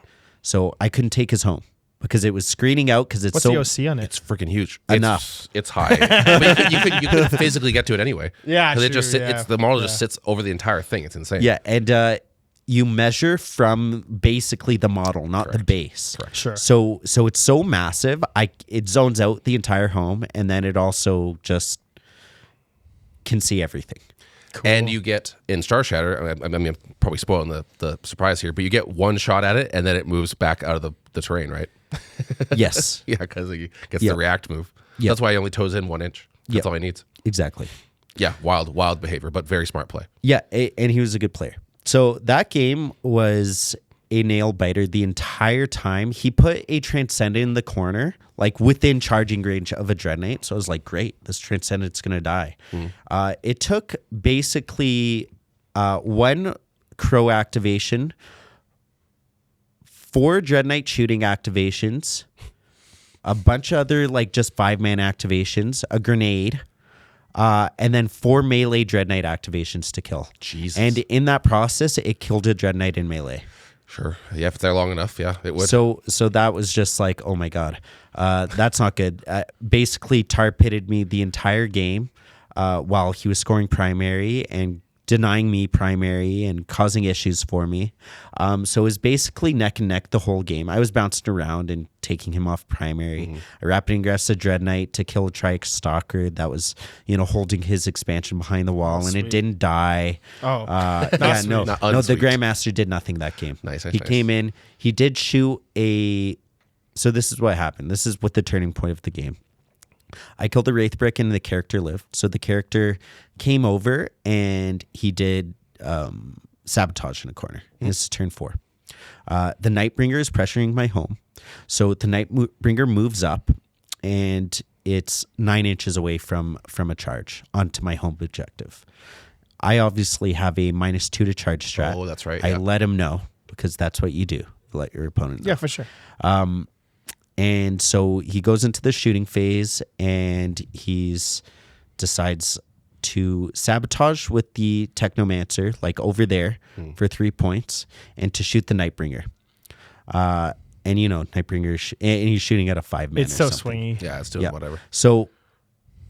So I couldn't take his home because it was screening out because it's What's so the OC on it? It's freaking huge. Enough. It's high. I mean, you could physically get to it anyway. Yeah, Because it just true, it's the model just sits over the entire thing. It's insane. yeah, and you measure from basically the model, not the base. Correct. Sure. So it's so massive, it zones out the entire home, and then it also just can see everything. And you get in Star Shatter. I mean, I'm probably spoiling the surprise here, but you get one shot at it, and then it moves back out of the terrain, right? Yes, Yeah, because it gets Yep. the react move. Yep. That's why he only toes in 1 inch. That's Yep. all he needs. exactly. Yeah, wild behavior, but very smart play. Yeah, and he was a good player. So that game was a nail biter the entire time. He put a Transcendent in the corner, like within charging range of a Dread Knight. So I was like, great, this Transcendent's going to die. It took basically 1 Crow activation, 4 Dread Knight shooting activations, a bunch of other like just 5-man activations, a grenade, and then 4 melee Dread Knight activations to kill. Jesus. And in that process, it killed a Dread Knight in melee. Sure. Yeah, if it's there long enough, yeah, it would. So that was just like, oh my god, that's not good. Basically, Tar pitted me the entire game while he was scoring primary and denying me primary and causing issues for me. So it was basically neck and neck the whole game. I was bouncing around and taking him off primary. I rapid ingressed a Dread Knight to kill a Trike Stalker that was, holding his expansion behind the wall, and sweet. it didn't die. Oh, Yeah, sweet. no, Not no. The unsweet. Grandmaster did nothing that game. Nice, He nice. came in. He did shoot a. So this is what happened. This is what the turning point of the game. I killed the Wraith Brick and the character lived. So the character came over and he did sabotage in a corner. And this is turn 4. The Nightbringer is pressuring my home. So the Nightbringer moves up and it's 9 inches away from a charge onto my home objective. I obviously have a -2 to charge strat. Oh, that's right, I yeah. let him know because that's what you do. You let your opponent know. yeah, for sure. And so he goes into the shooting phase and decides to sabotage with the Technomancer, like over there, for 3 points, and to shoot the Nightbringer. And Nightbringer, and he's shooting at a 5-man. It's so swingy. Yeah, it's doing whatever. So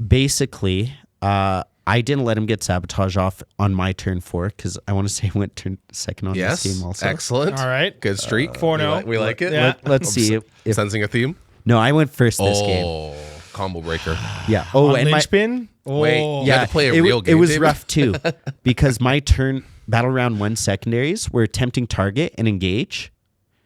basically, I didn't let him get sabotage off on my turn 4 because I want to say I went turn second on this game also. Excellent. All right. Good streak. 4-0. We like it. Yeah. Let's see. If, Sensing a theme. no, I went first this game. Oh, combo breaker. Yeah. Oh, On and my linchpin? Oh. Wait, yeah. had to play a it, real game, It was David. rough too because my turn battle round 1 secondaries were attempting target and engage,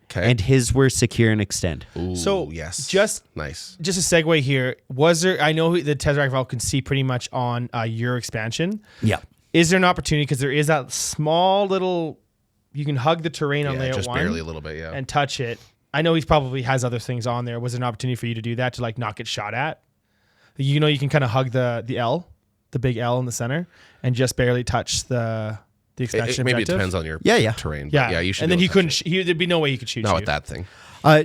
Okay. and his were secure and extend. Ooh, So yes. just Nice. a segue here. Was there? I know the Tesseract Vault can see pretty much on your expansion. Yeah. Is there an opportunity because there is that small little? You can hug the terrain on Yeah, layout just 1 barely a little bit. Yeah. and touch it. I know he probably has other things on there. Was there an opportunity for you to do that to like not get shot at? You can kind of hug the L, the big L in the center, and just barely touch the expansion. Maybe it objective. depends on your Yeah. terrain. But Yeah, yeah. You should. And be then able he to couldn't. touch it. There'd be no way he could shoot Not you. with that thing.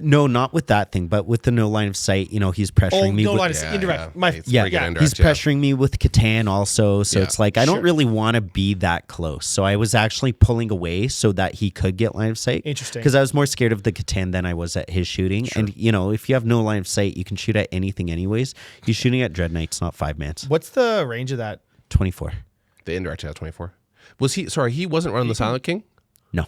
No, not with that thing, but with the no line of sight. He's pressuring Oh, me. no with, line of sight. Indirect. It's Yeah, pretty good indirect, he's pressuring me with Catan also, so Yeah. it's like I don't Sure. really want to be that close. So I was actually pulling away so that he could get line of sight. Interesting. Because I was more scared of the Catan than I was at his shooting. And if you have no line of sight, you can shoot at anything anyways. He's shooting at Dread Knights, not 5-mans. What's the range of that? 24. The indirect has 24. Was he? Sorry, he wasn't running the Silent King. No.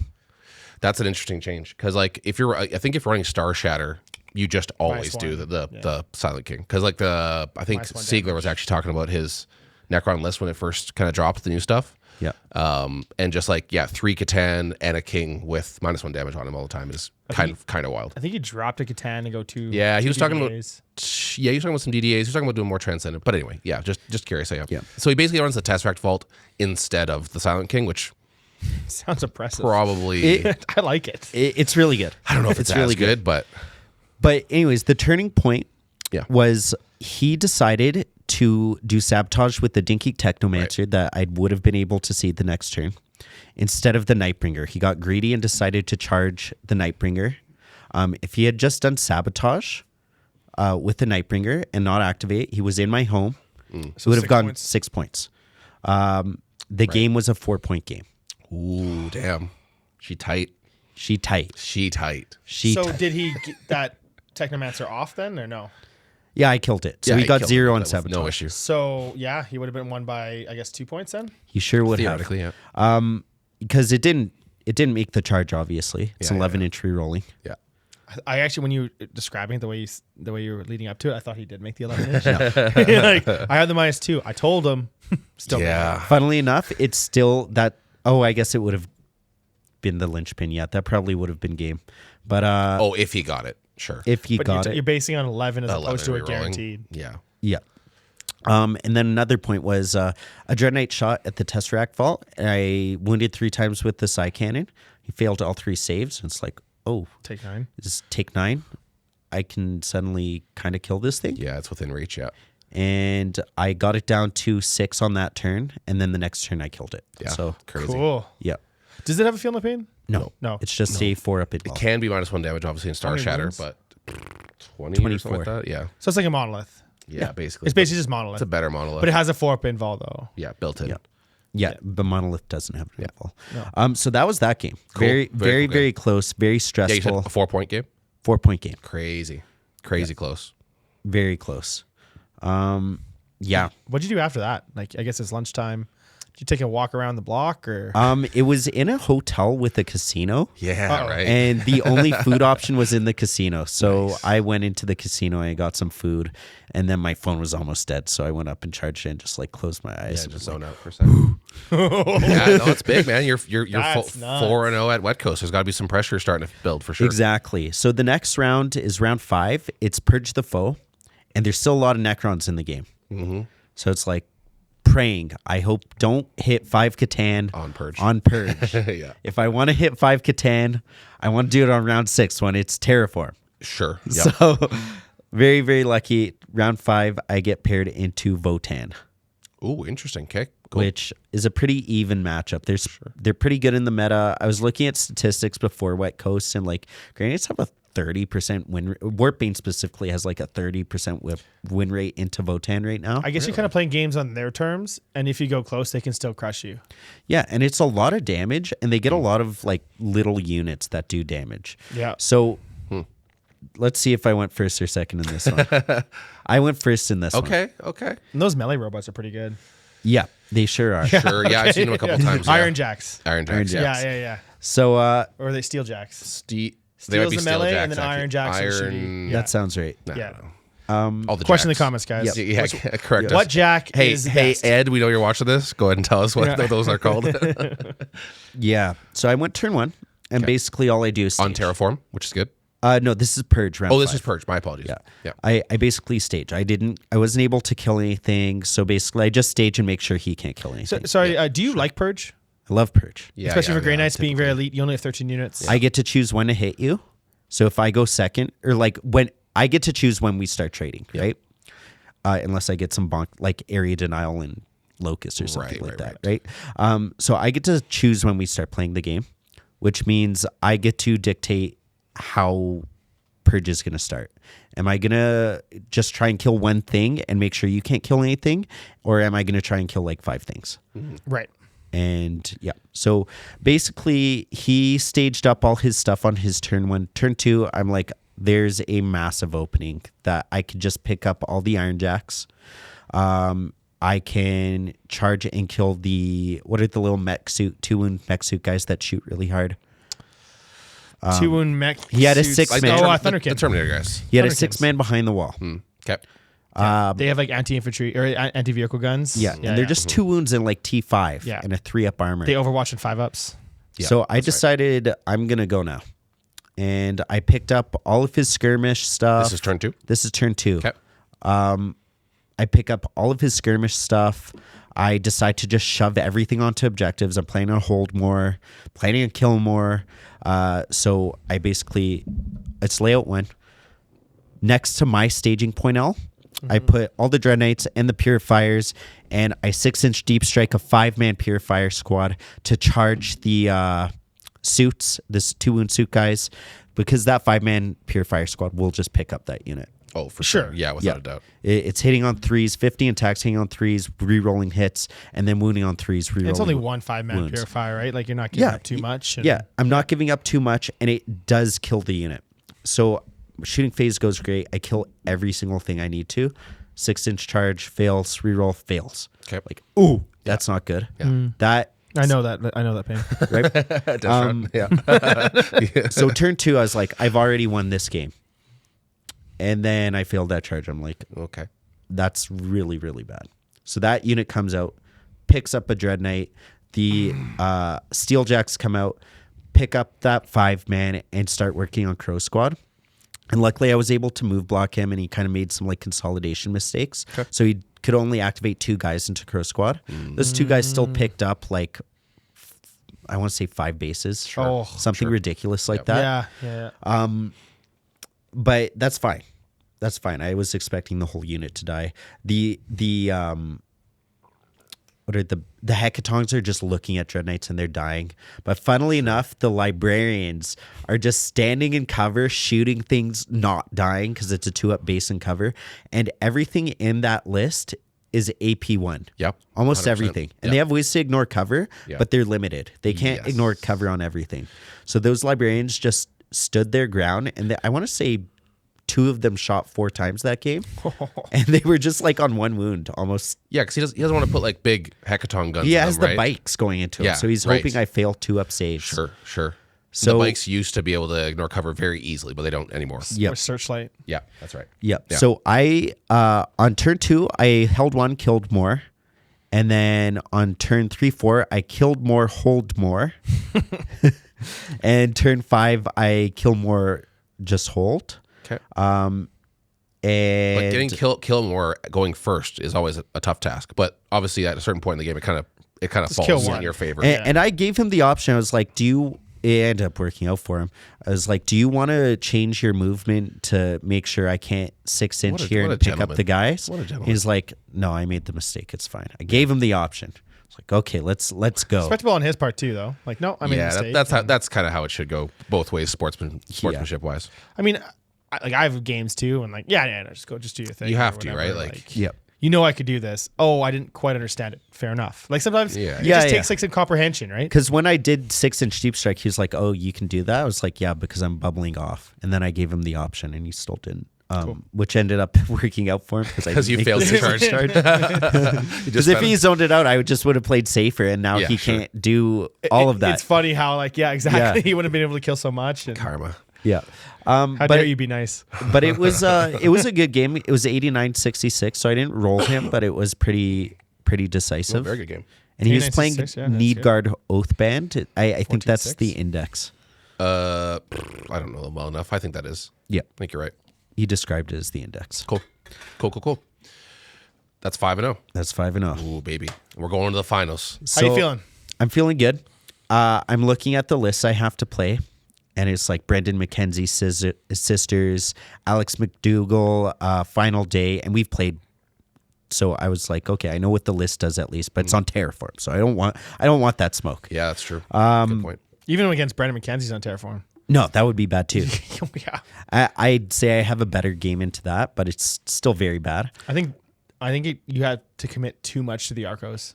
That's an interesting change because, like, I think if you're running Star Shatter, you just always do -1. the Silent King because, like, I think -1 Siegler was actually talking about his Necron list when it first kind of dropped the new stuff. Yeah. And just like 3 Catan and a King with -1 damage on him all the time is kind of wild. I think he dropped a Catan and go to. Yeah, he was talking about. DDAs. Yeah, he was talking about some DDAs. He was talking about doing more Transcendent. But anyway, yeah, just curious. Yeah. So he basically runs the Tesseract Vault instead of the Silent King, which Sounds impressive. probably I like it. It's really good. I don't know if it's really as good, but But anyways, the turning point Yeah. was he decided to do sabotage with the Dinky Technomancer that I would have been able to see the next turn. Instead of the Nightbringer, he got greedy and decided to charge the Nightbringer. If he had just done sabotage with the Nightbringer and not activate, he was in my home. So would have 6 gotten points. 6 points. The game was a 4-point game. ooh, damn, she tight. She tight. She tight. She Did he get that Technomancer off then or no? Yeah, I killed it. So Yeah, he got killed 0 it on with sabotage. no issue. So yeah, he would have been won by I guess 2 points then. He sure would have. Theoretically, yeah. Because it didn't make the charge. Obviously, it's Yeah, 11-inch re-rolling. Yeah. I actually, when you were describing it, the way you were leading up to it, I thought he did make the 11 inch. Like, I had the -2. I told him. Still. Yeah. Funnily enough, it's still that. Oh, I guess it would have been the linchpin. Yeah, that probably would have been game. But Oh, if he got it, sure. if he But got you're it, basing on 11 as 11 opposed to a rerolling. guaranteed. Yeah. yeah. And then another point was a Dread Knight shot at the Tesseract Vault. I wounded 3 times with the Psy Cannon. He failed all 3 saves. It's like, oh, Take 9. just take 9. I can suddenly kind of kill this thing. Yeah, it's within reach. Yeah. And I got it down to 6 on that turn, and then the next turn I killed it. Yeah. So crazy. Cool. yeah, Does it have a feel no pain? no, No. it's just a 4-up It involved. can be -1 damage, obviously, in Star many Shatter, wounds? but 20 or something like 24. that. Yeah. So it's like a monolith. Yeah, basically. It's basically just monolith. It's a better monolith. But it has a 4-up invol though. yeah, built in. Yeah. Yeah, but Monolith doesn't have an invul. No. So that was that game. Cool. Very, Very very, cool very close. Very Yeah, you said stressful. a 4-point game? 4-point game. Crazy close. Very close. Yeah. What'd you do after that? Like, I guess it's lunchtime. Did you take a walk around the block or? It was in a hotel with a casino. Yeah, Uh-oh. right. And the only food option was in the casino. So I went into the casino and I got some food. And then my phone was almost dead. So I went up and charged it and just like closed my eyes. yeah, and just was zone out for a second. Yeah, no, it's big, man. You're That's nuts. 4-0 at Wet Coast. There's got to be some pressure starting to build for sure. Exactly. So the next round is round 5. It's Purge the Foe. And there's still a lot of Necrons in the game. Mm-hmm. So it's like praying. I hope don't hit 5 Catan On Purge. On Purge. Yeah. If I want to hit 5 Catan, I want to do it on round 6 when it's Terraform. Sure. Yep. So very, very lucky. Round 5, I get paired into Votan, Ooh, interesting. Okay. Cool. which is a pretty even matchup. They're pretty good in the meta. I was looking at statistics before Wet Coast, and like Grenades have a 30% win. Warpbane specifically has like a 30% win rate into Votan right now. I guess you're kind of playing games on their terms, and if you go close, they can still crush you. Yeah, and it's a lot of damage, and they get a lot of like little units that do damage. Yeah. So let's see if I went first or second in this one. I went first in this one. Okay. And those melee robots are pretty good. Yeah, they sure are. Sure. Yeah, I've seen them a couple times. Yeah. Iron Jacks. Iron Jacks. Yeah. So Or are they Steel Jacks? They might be the Steel melee, Jacks, and then actually. Iron Jacks are shooty. that sounds right. Yeah. All the Question in the Jacks. comments, guys. Yeah, correct. What Jack Hey, is hey, best? Ed, we know you're watching this. Go ahead and tell us what those are called. Yeah. So I went turn 1, and basically all I do is On stage. Terraform, which is good. No, this is Purge round. Oh, this 5. is Purge. My apologies. Yeah. I basically stage. I wasn't able to kill anything, so basically I just stage and make sure he can't kill anything. So, sorry, do you like Purge? I love Purge. Yeah, Especially yeah, for Grey yeah, Knights being very elite. You only have 13 units. I get to choose when to hit you. So if I go second, or like when I get to choose when we start trading, right? Unless I get some bonk like area denial and locust or something like that, right? So I get to choose when we start playing the game, which means I get to dictate how Purge is going to start. Am I going to just try and kill one thing and make sure you can't kill anything? Or am I going to try and kill like 5 things? Right. And yeah, so basically he staged up all his stuff on his turn 1. Turn 2, I'm like, there's a massive opening that I could just pick up all the Iron Jacks. I can charge and kill what are the little mech suit, 2-wound mech suit guys that shoot really hard? 2-wound mech. he had a suits. 6-man. Thunderkin. The Terminator guys. He had a Thunderkins. 6-man behind the wall. Okay. They have like anti-infantry or anti-vehicle guns. Yeah, and they're just 2 wounds and like T5 Yeah. and a 3-up armor. They overwatch in 5-ups. Yeah, So I decided I'm going to go now. And I picked up all of his skirmish stuff. This is turn 2. This is turn 2. Okay. I pick up all of his skirmish stuff. I decide to just shove everything onto objectives. I'm planning on hold more, planning on kill more. So I basically, it's layout 1. Next to my staging point L, I put all the Dread Knights and the Purifiers, and I 6-inch deep strike a 5-man Purifier squad to charge the suits, this 2-wound suit guys, because that 5-man Purifier squad will just pick up that unit. Oh, for Sure. sure. Yeah, without a doubt. It's hitting on 3s, 50 attacks, hitting on 3s, re-rolling hits, and then wounding on 3s, re-rolling. It's only one 5-man wounds. purifier, right? Like you're not giving up too much. And Yeah, I'm not giving up too much, and it does kill the unit. So shooting phase goes great. I kill every single thing I need to. 6-inch charge fails, reroll fails. Okay. Like, ooh, that's not good. Yeah. That I know that pain. right. Yeah. So turn 2, I was like, I've already won this game, and then I failed that charge. I'm like, Okay. that's really, really bad. So that unit comes out, picks up a Dread Knight. The Steeljacks come out, pick up that 5-man, and start working on Crow Squad. And luckily, I was able to move block him, and he kind of made some like consolidation mistakes. Okay. So he could only activate 2 guys into Crow Squad. Those 2 guys still picked up like, I want to say 5 bases. Oh, something ridiculous like that. Yeah. But that's fine. That's fine. I was expecting the whole unit to die. What are the Hecatongs are just looking at Dread Knights and they're dying. But funnily enough, the Librarians are just standing in cover, shooting things, not dying because it's a 2-up base and cover. And everything in that list is AP1. Yep. Almost 100%. everything. And Yep. they have ways to ignore cover, Yeah. but they're limited. They can't Yes. ignore cover on everything. So those Librarians just stood their ground. And I want to say 2 of them shot 4 times that game. And they were just like on 1 wound almost. Yeah, because he doesn't want to put like big Hecaton guns. He in has them, the right? bikes going into him. Yeah, So he's right. hoping I fail 2-up saves. Sure. So- the bikes used to be able to ignore cover very easily, but they don't anymore. Yep. Or Searchlight. Yeah, that's right. Yep. Yeah. So I on turn 2 I held 1, killed more, and then on turn 3, 4 I killed more, hold more, and turn 5 I kill more, just hold. Okay. And But getting kill more going first is always a tough task. But obviously, at a certain point in the game, it kind of kill falls one. in your favor. And I gave him the option. I was like, it ended up working out for him. I was like, do you want to change your movement to make sure I can't 6-inch here what a and pick up gentleman. the guys? What a gentleman. He's like, no, I made the mistake. It's fine. I gave him the option. It's like, okay, let's go. Respectable on his part too, though. Like, no, I mean, Yeah, that's kind of how it should go both ways, sportsmanship wise. I mean, I have games too, and like, no, just do your thing. You have or to, whatever. right? Like, Yep. you know, I could do this. Oh, I didn't quite understand it. Fair enough. Like sometimes Yeah. it Yeah, just yeah. takes like some comprehension, right? Because when I did 6-inch deep strike, he was like, "Oh, you can do that." I was like, "Yeah," because I'm bubbling off, and then I gave him the option, and he still didn't. Which ended up working out for him because you failed to charge. Because if he zoned it out, I just would have played safer, and now Yeah, he sure. can't do all of that. It's funny how like, yeah, exactly. Yeah. He wouldn't have been able to kill so much. And Karma. Yeah. how But dare you be nice? but it was a good game. It was 89-66, so I didn't roll him, but it was pretty decisive. Very good game. And he was playing 89-66, yeah, that's Need good. Guard Oathband. I think that's 14-6. the index. I don't know them well enough. I think that is. Yeah. I think you're right. He described it as the index. Cool. That's 5-0. That's 5-0. Ooh, baby. We're going to the finals. How you feeling? I'm feeling good. I'm looking at the list I have to play, and it's like Brendan McKenzie's sisters, Alex McDougall, Final Day, and we've played. So I was like, okay, I know what the list does at least, but it's on Terraform, so I don't want that smoke. Yeah, that's true. Good point. Even against Brandon McKenzie's on Terraform. No, that would be bad too. Yeah. I'd say I have a better game into that, but it's still very bad. I think you had to commit too much to the Arcos.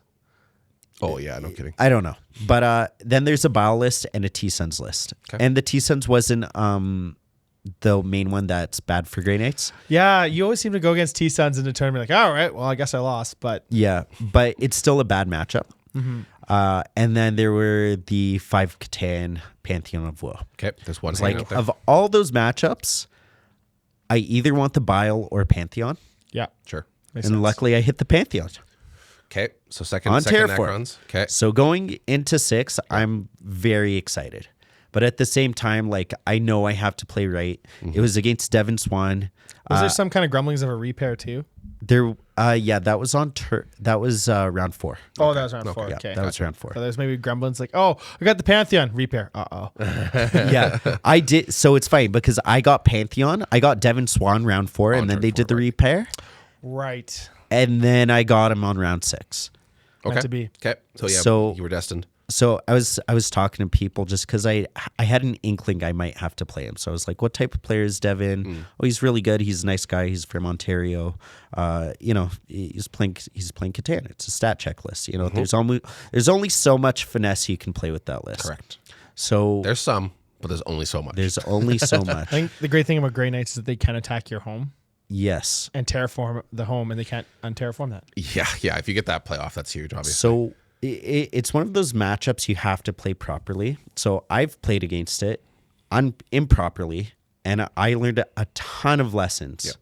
Oh, yeah, no kidding. I don't know. But then there's a Bile list and a T-Suns list. Okay. And the T-Suns wasn't the main one that's bad for Grey Knights. Yeah, you always seem to go against T-Suns in the tournament like, all right, well, I guess I lost, but Yeah, but it's still a bad matchup. And then there were the 5 Catan Pantheon of Woe. Okay, there's one It's hanging like, out there. of all those matchups, I either want the Bile or Pantheon. yeah. Sure. Makes And sense. luckily I hit the Pantheon. Okay, so second On Terraform. Necrons. Okay. So going into 6, I'm very excited. But at the same time, like, I know I have to play right. It was against Devin Swan. Was there some kind of grumblings of a repair too? There, that was on that was round 4. Oh, that was round 4. Yeah, Okay. that was round 4. So there's maybe grumblings like, oh, I got the Pantheon repair. Uh-oh. Yeah, I did. So it's funny because I got Pantheon, I got Devin Swan round 4, and then turn they 4, did the right. repair, Right. and then I got him on round 6. Okay. Meant to be. Okay. So yeah, So- you were destined. So I was talking to people just because I had an inkling I might have to play him. So I was like, "What type of player is Devin? Oh, he's really good. He's a nice guy. He's from Ontario. He's playing Catan. It's a stat checklist. You know, there's only so much finesse you can play with that list. Correct. So There's some, but there's only so much. there's only so much. I think the great thing about Grey Knights is that they can attack your home Yes. and terraform the home, and they can't unterraform that. Yeah. If you get that playoff, that's huge, obviously. So it's one of those matchups you have to play properly. So I've played against it improperly, and I learned a ton of lessons.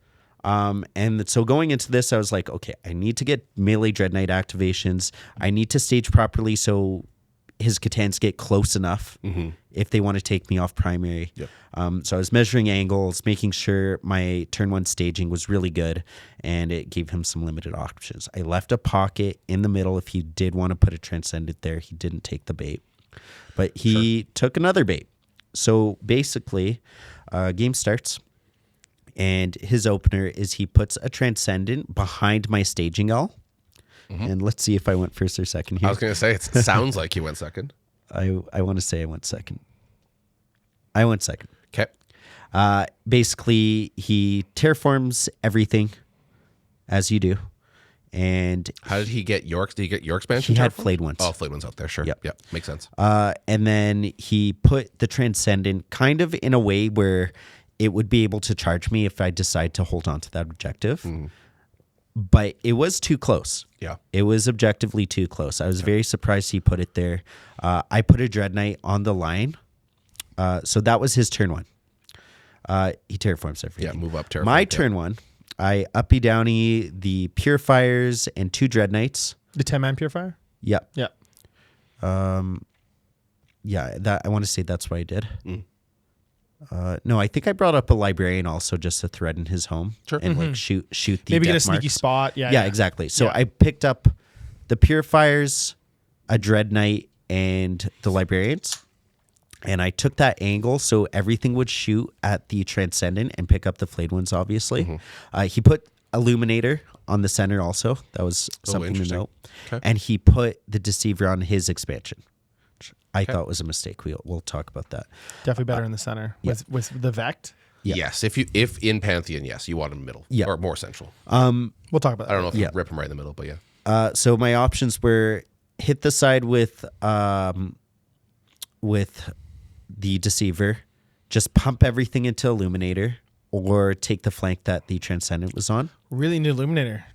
Yeah. And so going into this, I was like, okay, I need to get melee Dread Knight activations. I need to stage properly so his Catans get close enough if they want to take me off primary. Yep. So I was measuring angles, making sure my turn 1 staging was really good, and it gave him some limited options. I left a pocket in the middle if he did want to put a Transcendent there. He didn't take the bait, but he took another bait. So basically, game starts, and his opener is he puts a Transcendent behind my staging L. And let's see if I went first or second here. I was going to say, it sounds like you went second. I want to say I went second. I went second. Okay. Basically, he terraforms everything, as you do, and How did he get York's? Did he get your expansion? he had Terraform? flayed ones. Oh, flayed ones out there. Sure. Yep. Makes sense. And then he put the Transcendent kind of in a way where it would be able to charge me if I decide to hold on to that objective. But it was too close. Yeah. It was objectively too close. I was very surprised he put it there. I put a Dread Knight on the line. So that was his turn 1. He terraforms everything. Yeah, move up, terraform. My Yeah. turn 1, I uppy downy the Purifiers and 2 Dread Knights. The 10-man purifier? Yep. Yeah. Yeah, that I want to say that's what I did. No, I think I brought up a Librarian also just to threaten his home. Sure. And like shoot the Maybe get a death sneaky marks. spot. Yeah. Yeah, exactly. So Yeah. I picked up the Purifiers, a Dread Knight, and the Librarians. And I took that angle so everything would shoot at the Transcendent and pick up the flayed ones, obviously. He put illuminator on the center also. That was something to interesting. note. Okay. And he put the deceiver on his expansion, which I thought was a mistake. We'll talk about that. Definitely better in the center with the Vect. Yeah. Yes, if in Pantheon, yes, you want him middle, Yeah. or more central. We'll talk about that. I don't know if Yeah. you rip him right in the middle, but yeah. So my options were hit the side with the deceiver, just pump everything into illuminator, or take the flank that the transcendent was on. Really need Illuminator.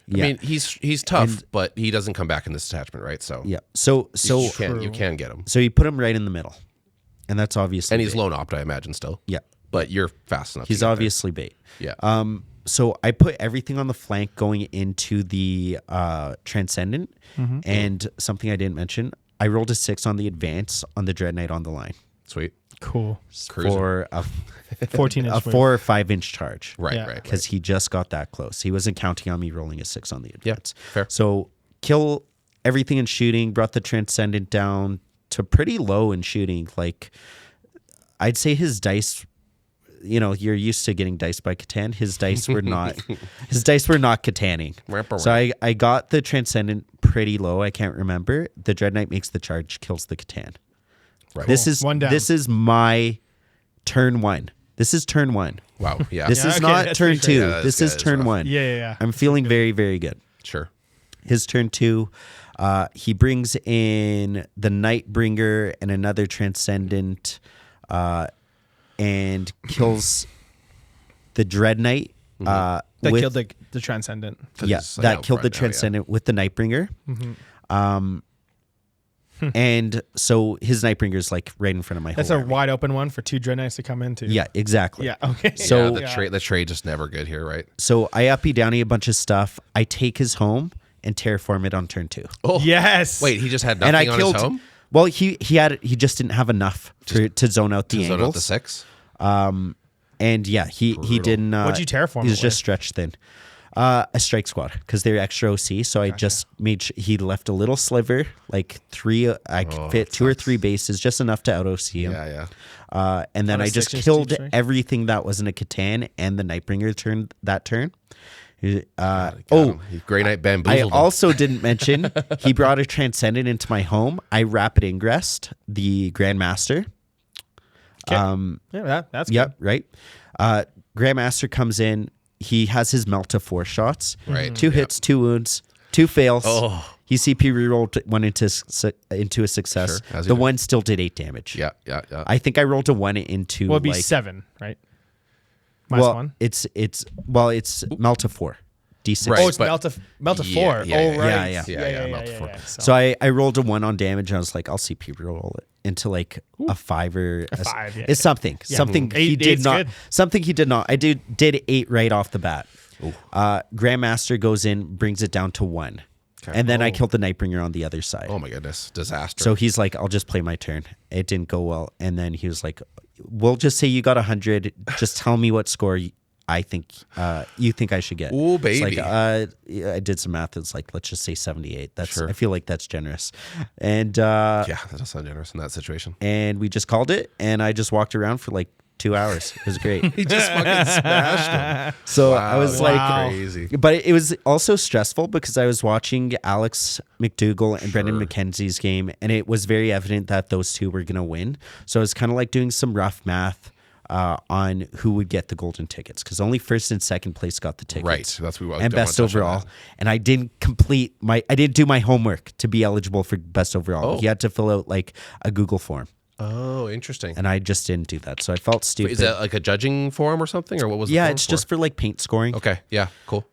Yeah. I mean, he's tough, but he doesn't come back in this attachment, right? So yeah. So you can get him, so you put him right in the middle, and that's obviously and he's bait. lone opt, I imagine, still. Yeah. But you're fast enough. He's to get obviously bait. there. Yeah. So I put everything on the flank going into the transcendent, and something I didn't mention, I rolled a 6 on the advance on the Dread Knight on the line Sweet. Cool. Cruising. for a 14 inch. 4 or 5 inch charge. Right. Yeah. Right. Because he just got that close. He wasn't counting on me rolling a 6 on the advance. fair. So kill everything in shooting, brought the transcendent down to pretty low in shooting. Like, I'd say his dice, you're used to getting diced by Catan. His dice were not Cataning. So I got the transcendent pretty low. I can't remember. The Dread Knight makes the charge, kills the Catan. Right. This is One down. This is my turn 1. This is turn 1. Wow. Yeah. This Yeah, is okay, not that's turn pretty 2. fair. Yeah, that's this good. is That's turn rough. 1. Yeah. I'm feeling very, very good. Sure. His turn 2, he brings in the Nightbringer and another Transcendent, and kills the Dread Knight. That with- killed the Transcendent. yeah, He's, like, that out killed the front now, yeah. Transcendent with the Nightbringer. And so his Nightbringer is like right in front of my That's whole a army. wide open one for 2 Dread Knights to come into. Yeah, exactly. Yeah. Okay. So- Yeah, the trade just never good here, right? So I uppy downy a bunch of stuff. I take his home and terraform it on turn 2. Oh Yes. Wait, he just had And nothing I on killed. his home. Well, he just didn't have enough to zone out the Zone out angles. the 6. And yeah, he didn't. What'd you terraform He was it just with? stretched thin. A strike squad because they're extra OC. So I just made he left a little sliver, like 3. I could fit 2 or 3 bases, just enough to out OC him. Yeah. And then Out I of just 6 killed strike? everything that wasn't a Catan and the Nightbringer turn that turn. Grey Knight I bamboozled him. also didn't mention he brought a Transcendent into my home. I rapid ingressed the Grandmaster. Yeah, that's good. Yep, right. Grandmaster comes in. He has his melt to 4 shots. Right. 2 hits, 2 wounds, 2 fails. Oh. He CP rerolled one into a success. Sure, as he The did. one still did 8 damage. Yeah. I think I rolled a 1 into Well, it'd be like 7, right? Minus well, 1. it's melt to 4. D6. Right. Oh, it's but- melt to Yeah, 4. yeah, Oh, yeah, right. yeah, melt to 4. So I rolled a 1 on damage and I was like, I'll CP reroll it into like a 5 or a 5, yeah. It's something. Yeah. Something he Eight- did eight's not. good. Something he did not. I did 8 right off the bat. Grandmaster goes in, brings it down to 1. Okay. And then I killed the Nightbringer on the other side. Oh my goodness, disaster. So he's like, I'll just play my turn. It didn't go well. And then he was like, we'll just say you got 100. Just tell me what score I think you think I should get. Ooh, It's baby. like, yeah, I did some math. It's like, let's just say 78. That's Sure. I feel like that's generous. And yeah, that does sound generous in that situation. and we just called it. And I just walked around for like 2 hours. It was great. He just fucking smashed him. So I was Wow, like, crazy. but it was also stressful because I was watching Alex McDougall and Brendan McKenzie's game, and it was very evident that those two were going to win. So I was kind of like doing some rough math on who would get the golden tickets because only first and second place got the tickets. Right. That's what we And don't best wanna touch on overall. that. And I didn't do my homework to be eligible for best overall. Oh. You had to fill out like a Google form, Oh, interesting. and I just didn't do that. So I felt stupid. Is that like a judging forum or something, or what was? The yeah, forum it's just for like paint scoring. Okay. Yeah. Cool.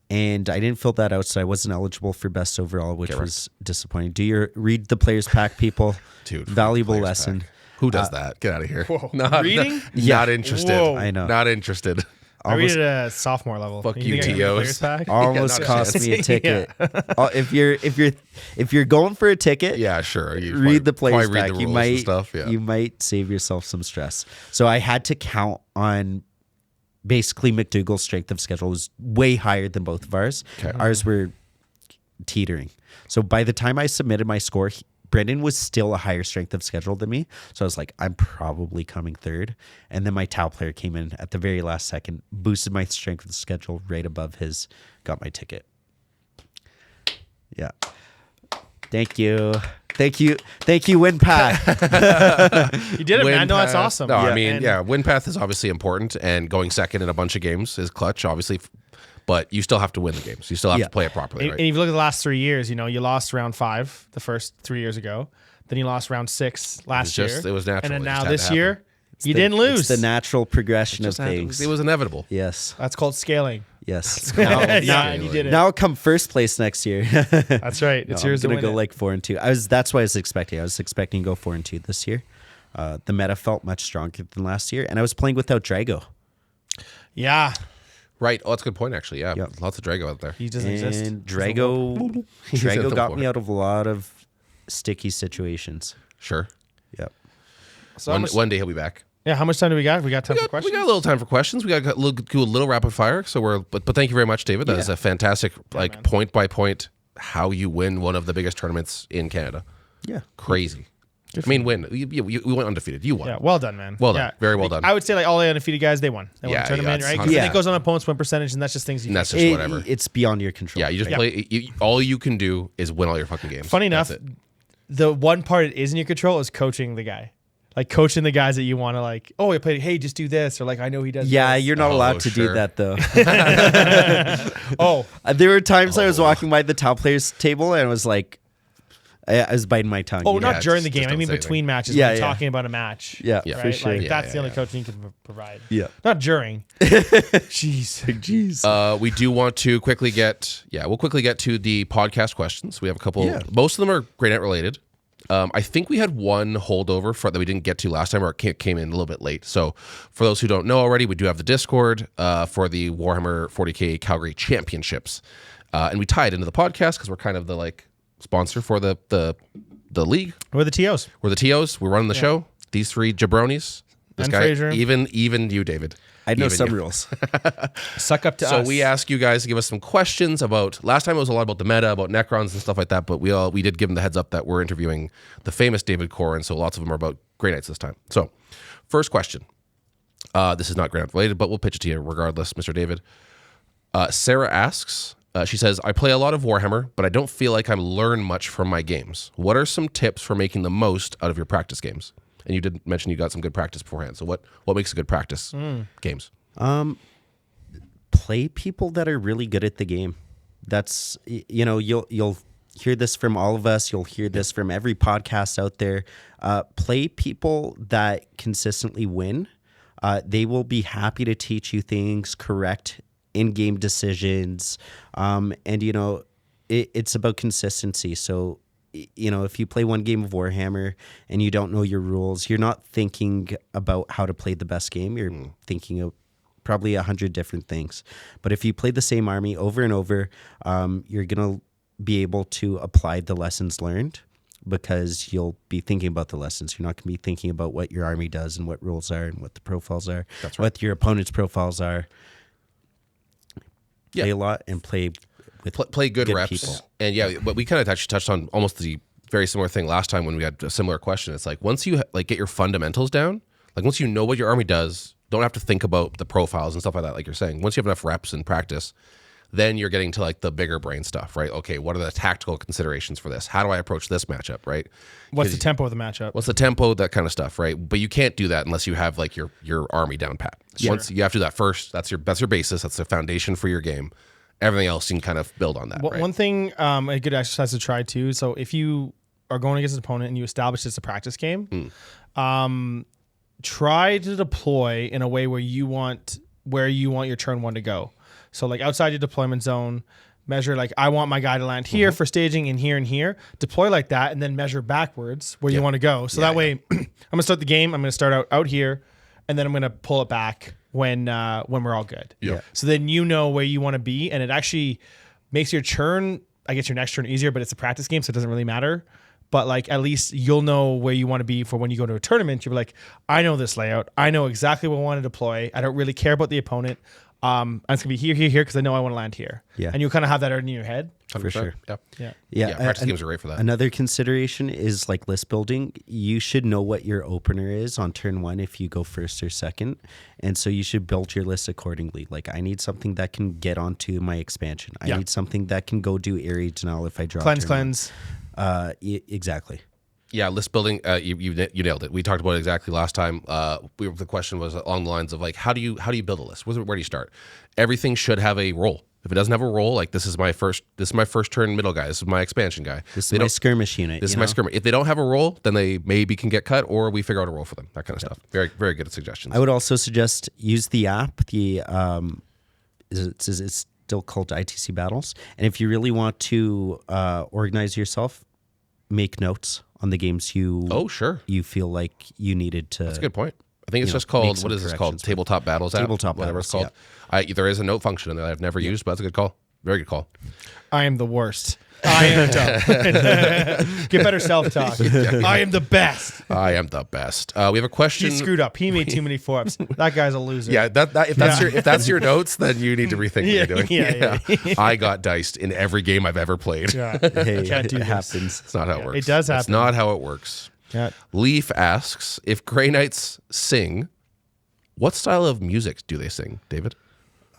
And I didn't fill that out, so I wasn't eligible for best overall, which was disappointing. Read the players pack, people. Dude, Valuable players lesson. pack. Who does that? Get out of here. Whoa. Not, Reading? Not interested. Whoa. I know. Not interested. I read it at sophomore level. Fuck you you, think I get the TOs. players pack? Almost not a cost chance. me a ticket. If you're going for a ticket, Yeah, sure. You read the players probably read pack. the You rules might and stuff. Yeah. you might save yourself some stress. So I had to count on basically McDougall's strength of schedule was way higher than both of ours. Okay. Ours were teetering. So by the time I submitted my score, Brendan was still a higher strength of schedule than me. So I was like, I'm probably coming third. And then my Tau player came in at the very last second, boosted my strength of schedule right above his, got my ticket. Yeah. Thank you. Thank you, WinPath. You did it, Win man. No, that's path. awesome. No, I Yeah. mean, And- yeah, win path is obviously important, and going second in a bunch of games is clutch, obviously. But you still have to win the games. You still have Yeah. to play it properly, And, right? and if you look at the last 3 years, you lost round 5 the first 3 years ago. Then you lost round 6 last year. It was natural. And then It just now had this to year, you didn't lose. It's the natural progression of Just had to- things. it was inevitable. Yes. That's called scaling. Yes. Yeah, and you did it. Now I'll come first place next year. That's right. It's yours I'm to gonna win go it. like 4-2. That's what I was expecting. I was expecting to go 4-2 this year. The meta felt much stronger than last year, and I was playing without Drago. Yeah. Right. Oh, that's a good point, actually. Yeah. Yep. Lots of Drago out there. He doesn't exist. And Drago He's at the got floor. me out of a lot of sticky situations. Sure. Yep. So how much, One day he'll be back. yeah, how much time do we got? We got time for We questions? got a little time for questions. We got a little rapid fire. So but thank you very much, David. That is a fantastic, man. point by point, how you win one of the biggest tournaments in Canada. Yeah. Crazy. I mean, win. You went undefeated. You won. Yeah, well done, man. Well done. Yeah. Very well done. I would say like all the undefeated guys, they won. They won Yeah, the tournament, yeah, right? it's 'Cause then Yeah. it goes on opponent's win percentage, and that's just things you And that's can. just whatever. It's beyond your control. Yeah, you just play. All you can do is win all your fucking games. Funny enough, That's it. the one part it is in your control is coaching the guy. Like coaching the guys that you want to like, oh, you played, hey, just do this. Or like, I know he does Yeah, this. you're not Oh, allowed to sure. do that though. Oh, There were times I was walking by the top players table and I was like, I was biting my tongue. oh, you know? not during the just game. I don't mean say between matches. Yeah, when you're yeah. talking about a match. Yeah, Yeah. Right? for sure. Like Yeah, that's yeah, the only yeah. coaching you can provide. Yeah. Not during. Jeez. Jeez. We do want to quickly we'll quickly get to the podcast questions. We have a couple. Yeah. Most of them are Grey Knight related. I think we had one holdover that we didn't get to last time, or it came in a little bit late. So for those who don't know already, we do have the Discord for the Warhammer 40K Calgary Championships. And we tie it into the podcast because we're kind of the sponsor for the league. We're the TOs. We're the TOs. We're running the show. These three jabronis. This And guy, Fraser. even you, David. I know Even some you. rules. Suck up to So us. we asked you guys to give us some questions about. Last time it was a lot about the meta, about Necrons and stuff like that. But we did give them the heads up that we're interviewing the famous David Corrin. So lots of them are about Grey Knights this time. So first question. This is not Grey Knight related, but we'll pitch it to you regardless, Mr. David. Sarah asks. She says, I play a lot of Warhammer, but I don't feel like I learn much from my games. What are some tips for making the most out of your practice games? And you did mention you got some good practice beforehand. So what makes a good practice games? Play people that are really good at the game. That's you'll hear this from all of us. You'll hear this from every podcast out there. Play people that consistently win. They will be happy to teach you things, correct in-game decisions, and it's about consistency. So if you play one game of Warhammer and you don't know your rules, you're not thinking about how to play the best game. You're thinking of probably 100 different things. But if you play the same army over and over, you're going to be able to apply the lessons learned because you'll be thinking about the lessons. You're not going to be thinking about what your army does and what rules are and what the profiles are, what your opponent's profiles are. Yeah. Play a lot and play with Play good reps. people. And yeah, but we kind of actually touched on almost the very similar thing last time when we had a similar question. It's like once you get your fundamentals down, once you know what your army does, don't have to think about the profiles and stuff like that, like you're saying. Once you have enough reps and practice, then you're getting to the bigger brain stuff, right? Okay, what are the tactical considerations for this? How do I approach this matchup, right? What's the tempo of the matchup? What's the tempo, that kind of stuff, right? But you can't do that unless you have your army down pat. Once you have to do that first, that's your basis, that's the foundation for your game. Everything else you can kind of build on that. Well, right? one thing, a good exercise to try too. So if you are going against an opponent and you establish it's a practice game, try to deploy in a way where you want your turn one to go. So outside your deployment zone, measure I want my guy to land here for staging and here. Deploy like that and then measure backwards where you want to go. So that way I'm gonna start the game. I'm gonna start out here, and then I'm gonna pull it back when we're all good. Yeah. So then you know where you want to be, and it actually makes your turn, I guess your next turn easier, but it's a practice game, so it doesn't really matter. But at least you'll know where you want to be for when you go to a tournament. You're like, I know this layout. I know exactly what I want to deploy. I don't really care about the opponent. It's gonna be here, here, here because I know I want to land here. Yeah. And you kind of have that already in your head. 100%. For sure. Yeah. Yeah. Yeah, Yeah, practice games are great for that. Another consideration is like list building. You should know what your opener is on turn 1 if you go first or second. And so you should build your list accordingly. Like I need something that can get onto my expansion. I need something that can go do Aerie Denal if I draw Cleanse. Exactly. Yeah, list building. You nailed it. We talked about it exactly last time. The question was along the lines of like, how do you build a list? Where do you start? Everything should have a role. If it doesn't have a role, like this is my first turn middle guy. This is my expansion guy. This is my skirmish unit. This is my skirmish. If they don't have a role, then they maybe can get cut, or we figure out a role for them. That kind of stuff. Very, very good suggestions. I would also suggest use the app. It's still called ITC Battles. And if you really want to organize yourself, make notes on the games you feel like you needed to. That's a good point. I think it's just called, what is this called? Tabletop Battles app? Whatever it's called. There is a note function in there that I've never used, but that's a good call. Very good call. I am the worst. I am dumb. Get better self-talk. I am the best. I am the best. We have a question. He screwed up. He made too many 4-ups. That guy's a loser. Yeah, if that's your notes, then you need to rethink what you're doing. Yeah. I got diced in every game I've ever played. Yeah. Hey, Can't do it this. happens. It's not how it works. It does happen. It's not how it works. Yeah. Leaf asks, if Grey Knights sing, what style of music do they sing, David?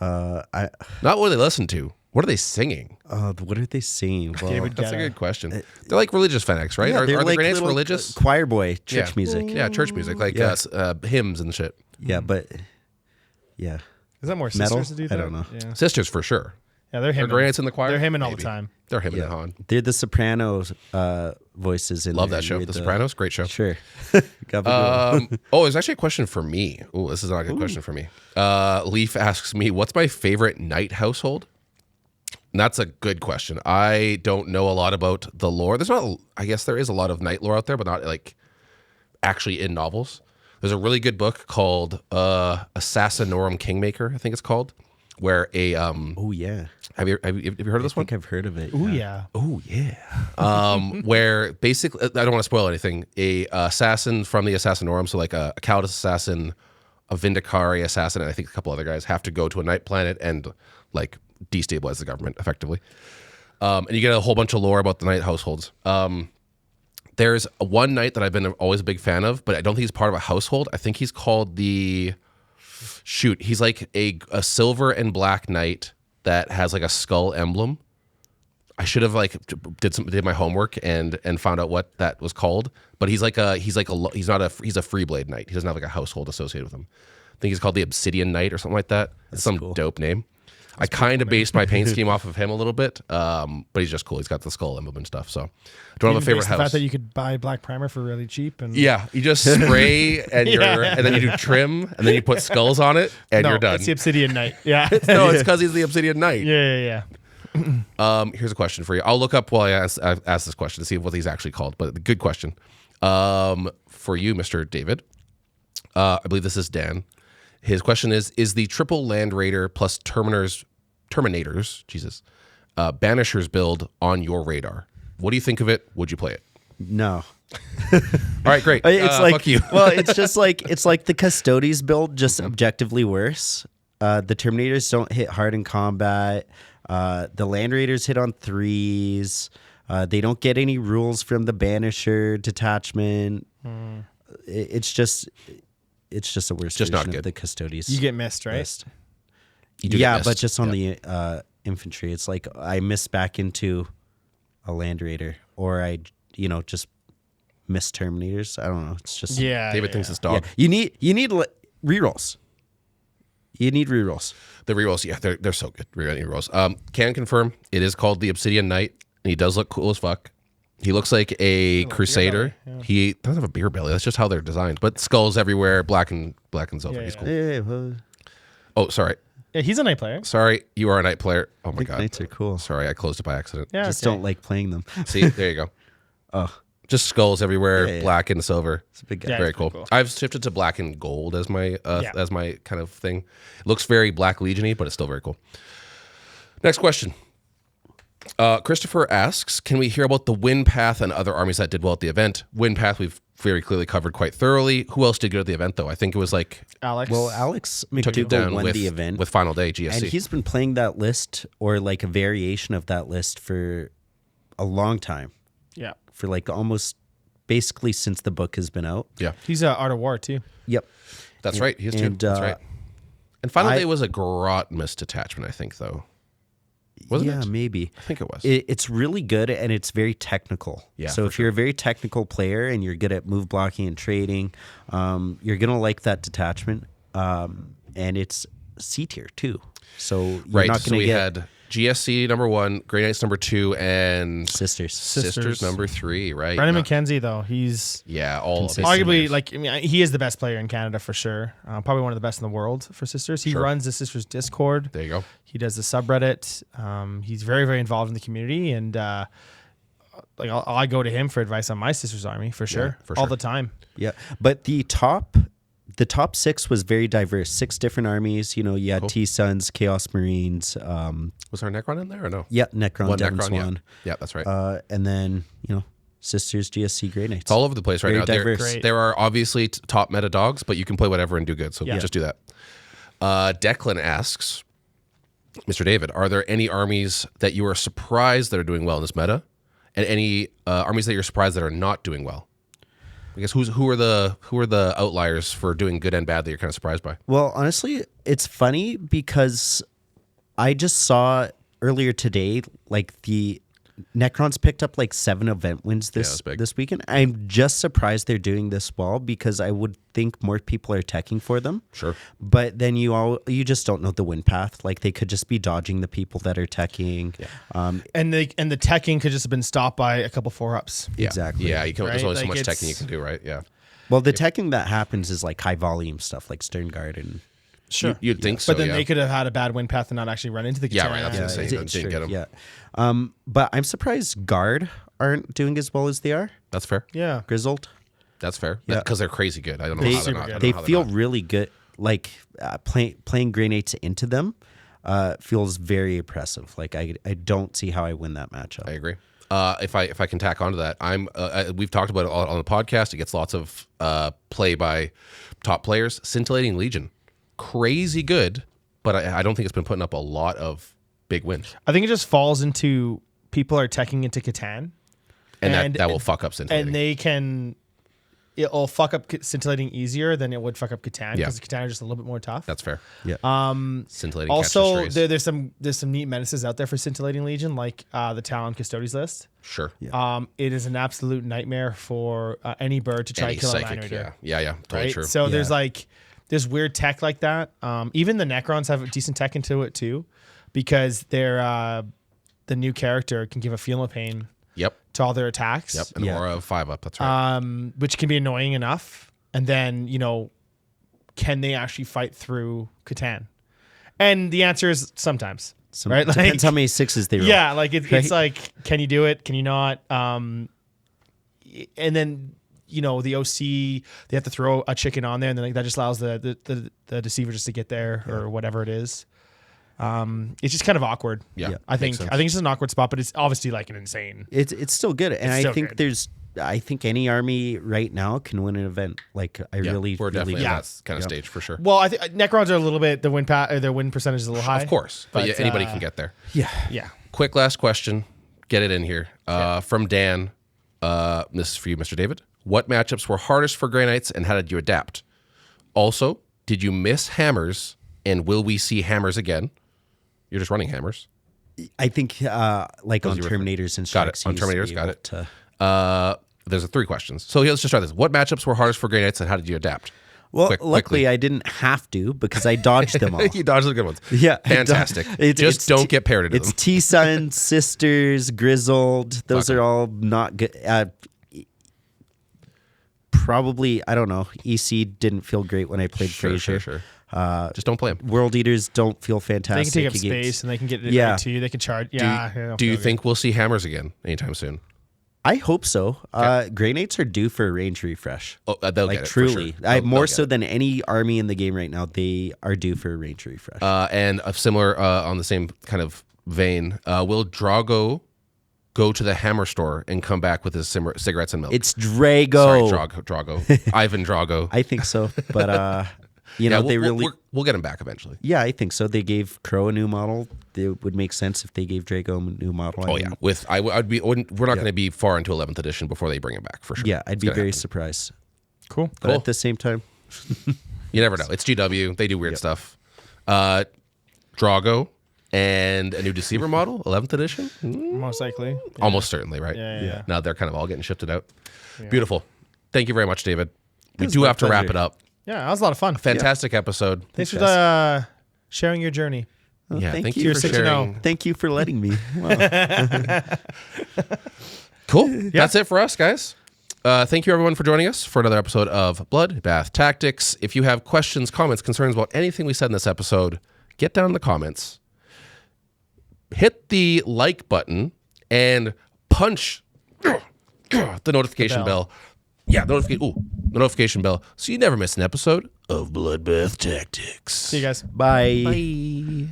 Not what do they listen to. What are they singing? What are they singing? Well, David That's a Guetta. good question. They're like religious fanatics, right? yeah, are they're the like Grey Knights little, religious? choir boy church music. Yeah, church music, like hymns and shit. Yeah, but yeah. Is that more Metal? sisters to do that? I don't know. Yeah, Sisters for sure. yeah they're Are hymning. Grey Knights in the choir? They're hymning all Maybe. the time. They're hymning Yeah. and hawing. They're the Sopranos voices in Love there. that show. You're The Sopranos, great show. Sure. There's actually a question for me. Oh, this is not a good question for me. Leaf asks me, what's my favorite knight household? And that's a good question. I don't know a lot about the lore. I guess there is a lot of knight lore out there, but not like actually in novels. There's a really good book called Assassinorum Kingmaker, I think it's called, where a Oh yeah. have you heard of this I one? think I've heard of it. Ooh, yeah. Oh yeah. Where basically, I don't want to spoil anything. A assassin from the Assassinorum, so like a Caldus assassin, a Vindicari assassin, and I think a couple other guys have to go to a night planet and like destabilize the government effectively. And you get a whole bunch of lore about the knight households. There's one knight that I've been always a big fan of, but I don't think he's part of a household. I think he's called he's like a silver and black knight that has like a skull emblem. I should have like did my homework and found out what that was called. But he's a free blade knight. He doesn't have like a household associated with him. I think he's called the Obsidian Knight or something like that. It's some cool. dope name. I kind of based my paint scheme off of him a little bit, but he's just cool. He's got the skull emblem and stuff. So I don't have a favorite The house. fact that you could buy black primer for really cheap and Yeah, you just spray and and then you do trim and then you put skulls on it and no, you're done. It's the Obsidian Knight. Yeah. No, it's because he's the Obsidian Knight. Yeah. Here's a question for you. I'll look up while I ask this question to see what he's actually called. But good question. For you, Mr. David. I believe this is Dan. His question is the triple Land Raider plus Terminators, Banishers build on your radar? What do you think of it? Would you play it? No. All right, great. It's like fuck you. well, it's just like the Custodes build, just objectively worse. The Terminators don't hit hard in combat. The Land Raiders hit on 3s. They don't get any rules from the Banisher detachment. It's just a worse just not version good. of the Custodes. You get missed, right? list. You do get Yeah, missed. but just on the infantry. It's like I miss back into a Land Raider, or I just miss Terminators. I don't know. It's just Yeah. David yeah. thinks it's Yeah. dog. You need rerolls. You need rerolls. The rerolls, yeah, they're so good. Rerolls. Can confirm it is called the Obsidian Knight, and he does look cool as fuck. He looks like a crusader. belly, yeah. He doesn't have a beer belly. That's just how they're designed. But skulls everywhere, black and silver. Yeah, He's yeah. cool. Yeah, well, Oh, sorry. Yeah, he's a night player. Sorry, you are a knight player. Oh I my think god. knights are cool. Sorry, I closed it by accident. Yeah. Just okay. don't like playing them. See, there you go. Oh, Just skulls everywhere, Yeah, yeah. black and silver. it's a big guy. Yeah. Very it's cool. pretty cool. I've shifted to black and gold as my kind of thing. It looks very Black Legion-y, but it's still very cool. Next question. Christopher asks, can we hear about the Wind Path and other armies that did well at the event? Wind Path we've very clearly covered quite thoroughly. Who else did good at the event, though? I think it was like Alex. Well, Alex took it McDougall down won with the event. with Final Day GSC. And he's been playing that list or like a variation of that list for a long time. yeah. For like almost basically since the book has been out. Yeah, He's Art of War too. Yep. that's right. He is too. And, That's right. And Final Day was a grot missed attachment, I think, though. Wasn't yeah, it? maybe. I think it was. It's really good and it's very technical. Yeah, So for if you're a very technical player and you're good at move blocking and trading, you're gonna like that detachment. And it's C tier too. So you're right. not So gonna we get had GSC number 1, Grey Knights number 2, and sisters. Sisters number 3. Right. Brendan No- McKenzie though, he's Yeah, all of his arguably players. like, I mean, he is the best player in Canada for sure. Probably one of the best in the world for Sisters. He Sure. runs the Sisters Discord. There you go. He does the subreddit. He's very, very involved in the community, and like I go to him for advice on my Sisters Army for sure, for all sure. the time. Yeah. But the top 6 was very diverse. 6 different armies. You know, you had Cool. T-Suns, Chaos Marines, Was our Necron in there or no? yeah, Necron, One Devon Necron. Swan. Yeah, that's right. And then, you know, Sisters, GSC, Grey Knights. It's all over the place right Very now. There, diverse. Great. there are obviously top meta dogs, but you can play whatever and do good. So Yeah. just do that. Declan asks, Mr. David, are there any armies that you are surprised that are doing well in this meta, and any armies that you're surprised that are not doing well? I guess who are the outliers for doing good and bad that you're kind of surprised by? Well, honestly, it's funny because I just saw earlier today, like the Necrons picked up like 7 event wins that's big. this weekend. I'm just surprised they're doing this well because I would think more people are teching for them. Sure. But then you just don't know the win path. Like they could just be dodging the people that are teching. And the teching could just have been stopped by a couple 4-ups. Yeah. Exactly. Yeah, you can, there's Right? only so Like, much it's- teching you can do, right? Yeah. Well, the teching that happens is like high volume stuff, like Stern Guard and Sure. You'd think so, But then yeah. they could have had a bad win path and not actually run into the Yeah, Catan. right, that's insane. it's Didn't true, get 'em. Yeah. But I'm surprised Guard aren't doing as well as they are. That's fair. Yeah. Grizzled. That's fair. Yeah. Because they're crazy good. I don't know They, how they're not. I don't they know how they're feel not. really good. Like playing Grey Knights into them feels very impressive. Like I don't see how I win that matchup. I agree. If I can tack onto that, we've talked about it on the podcast. It gets lots of play by top players. Scintillating Legion, crazy good, but I don't think it's been putting up a lot of big wins, I think it just falls into people are teching into Catan. and that will fuck up Scintillating. And they can, it'll fuck up Scintillating easier than it would fuck up Catan Yeah. because Catan are just a little bit more tough. That's fair. Yeah. Scintillating Also, catches strays. there's some neat menaces out there for Scintillating Legion, like the Talon Custodes list. Sure. It is an absolute nightmare for any bird to try Any to kill a psychic, Nine-Rater. yeah, totally Right? true. So Yeah. there's weird tech like that. Even the Necrons have a decent tech into it too, because they're the new character can give a Feel No Pain Yep, to all their attacks. yep, an Yeah. aura of 5-up. That's right. Which can be annoying enough. And then, can they actually fight through Catan? And the answer is sometimes. Right? Depends how many 6s they roll. Yeah, like it's Right? like, can you do it? Can you not? And then the OC, they have to throw a chicken on there, and then that just allows the deceiver just to get there or whatever it is. It's just kind of awkward. Yeah, I think makes sense. it's just an awkward spot, but it's obviously like an insane. It's still good, and It's I still think good. I think any army right now can win an event. Like I Yeah, really, we're really definitely do. at that kind of stage for sure. Well, I think Necrons are a little bit their win percentage is a little high. Of course, but yeah, anybody can get there. Yeah. Yeah. Quick last question. Get it in here. From Dan. This is for you, Mr. David. What matchups were hardest for Grey Knights and how did you adapt? Also, did you miss hammers and will we see hammers again? You're just running hammers. I think like on you were- Terminators and Got it. Sharks. On he used to Terminators, be got able it. to- There's 3 questions. So let's just try this. What matchups were hardest for Grey Knights and how did you adapt? Well, Quickly. luckily I didn't have to because I dodged them all. You dodged the good ones. Yeah, I Fantastic. It's Just don't get paired into It's them. T-Sun, Sisters, Grizzled. Those Fuck are all not good. Probably, I don't know. EC didn't feel great when I played Frazier. Sure. Just don't play them. World Eaters don't feel They fantastic. can take up against- space and they can get it Yeah. too. They can charge. Do Yeah. you, yeah, do you feel good. think we'll see hammers again anytime soon? I hope so. Grey Knights are due for a range refresh. Oh, they'll Like get it. truly, for sure. more They'll so get than any army in the game right now. They are due for a range refresh. it. And a similar on the same kind of vein. Will Drago go to the Hammer store and come back with his cigarettes and milk. It's Drago. Sorry, Drago. Ivan Drago. I think so, but you know, we'll get him back eventually. Yeah, I think so. They gave Crow a new model. It would make sense if they gave Drago a new model. We're not going to be far into 11th edition before they bring him back for sure. Yeah, I'd be very surprised. Cool. But at the same time, you never know. It's GW. They do weird stuff. Drago and a new Deceiver model, 11th edition. Most likely. Yeah. Almost certainly, right? Yeah. Now they're kind of all getting shifted out. Yeah. Beautiful. Thank you very much, David. We was do my have to wrap pleasure. it up. Yeah, that was a lot of fun. Fantastic episode. Thanks for sharing your journey. Yeah, thank thank you. you You're for 6-0. sharing. Thank you for letting me. Wow. Cool. That's it for us, guys. Thank you, everyone, for joining us for another episode of Bloodbath Tactics. If you have questions, comments, concerns about anything we said in this episode, get down in the comments. Hit the like button and punch the notification bell. Yeah, the notification bell, so you never miss an episode of Bloodbath Tactics. See you guys. Bye. Bye.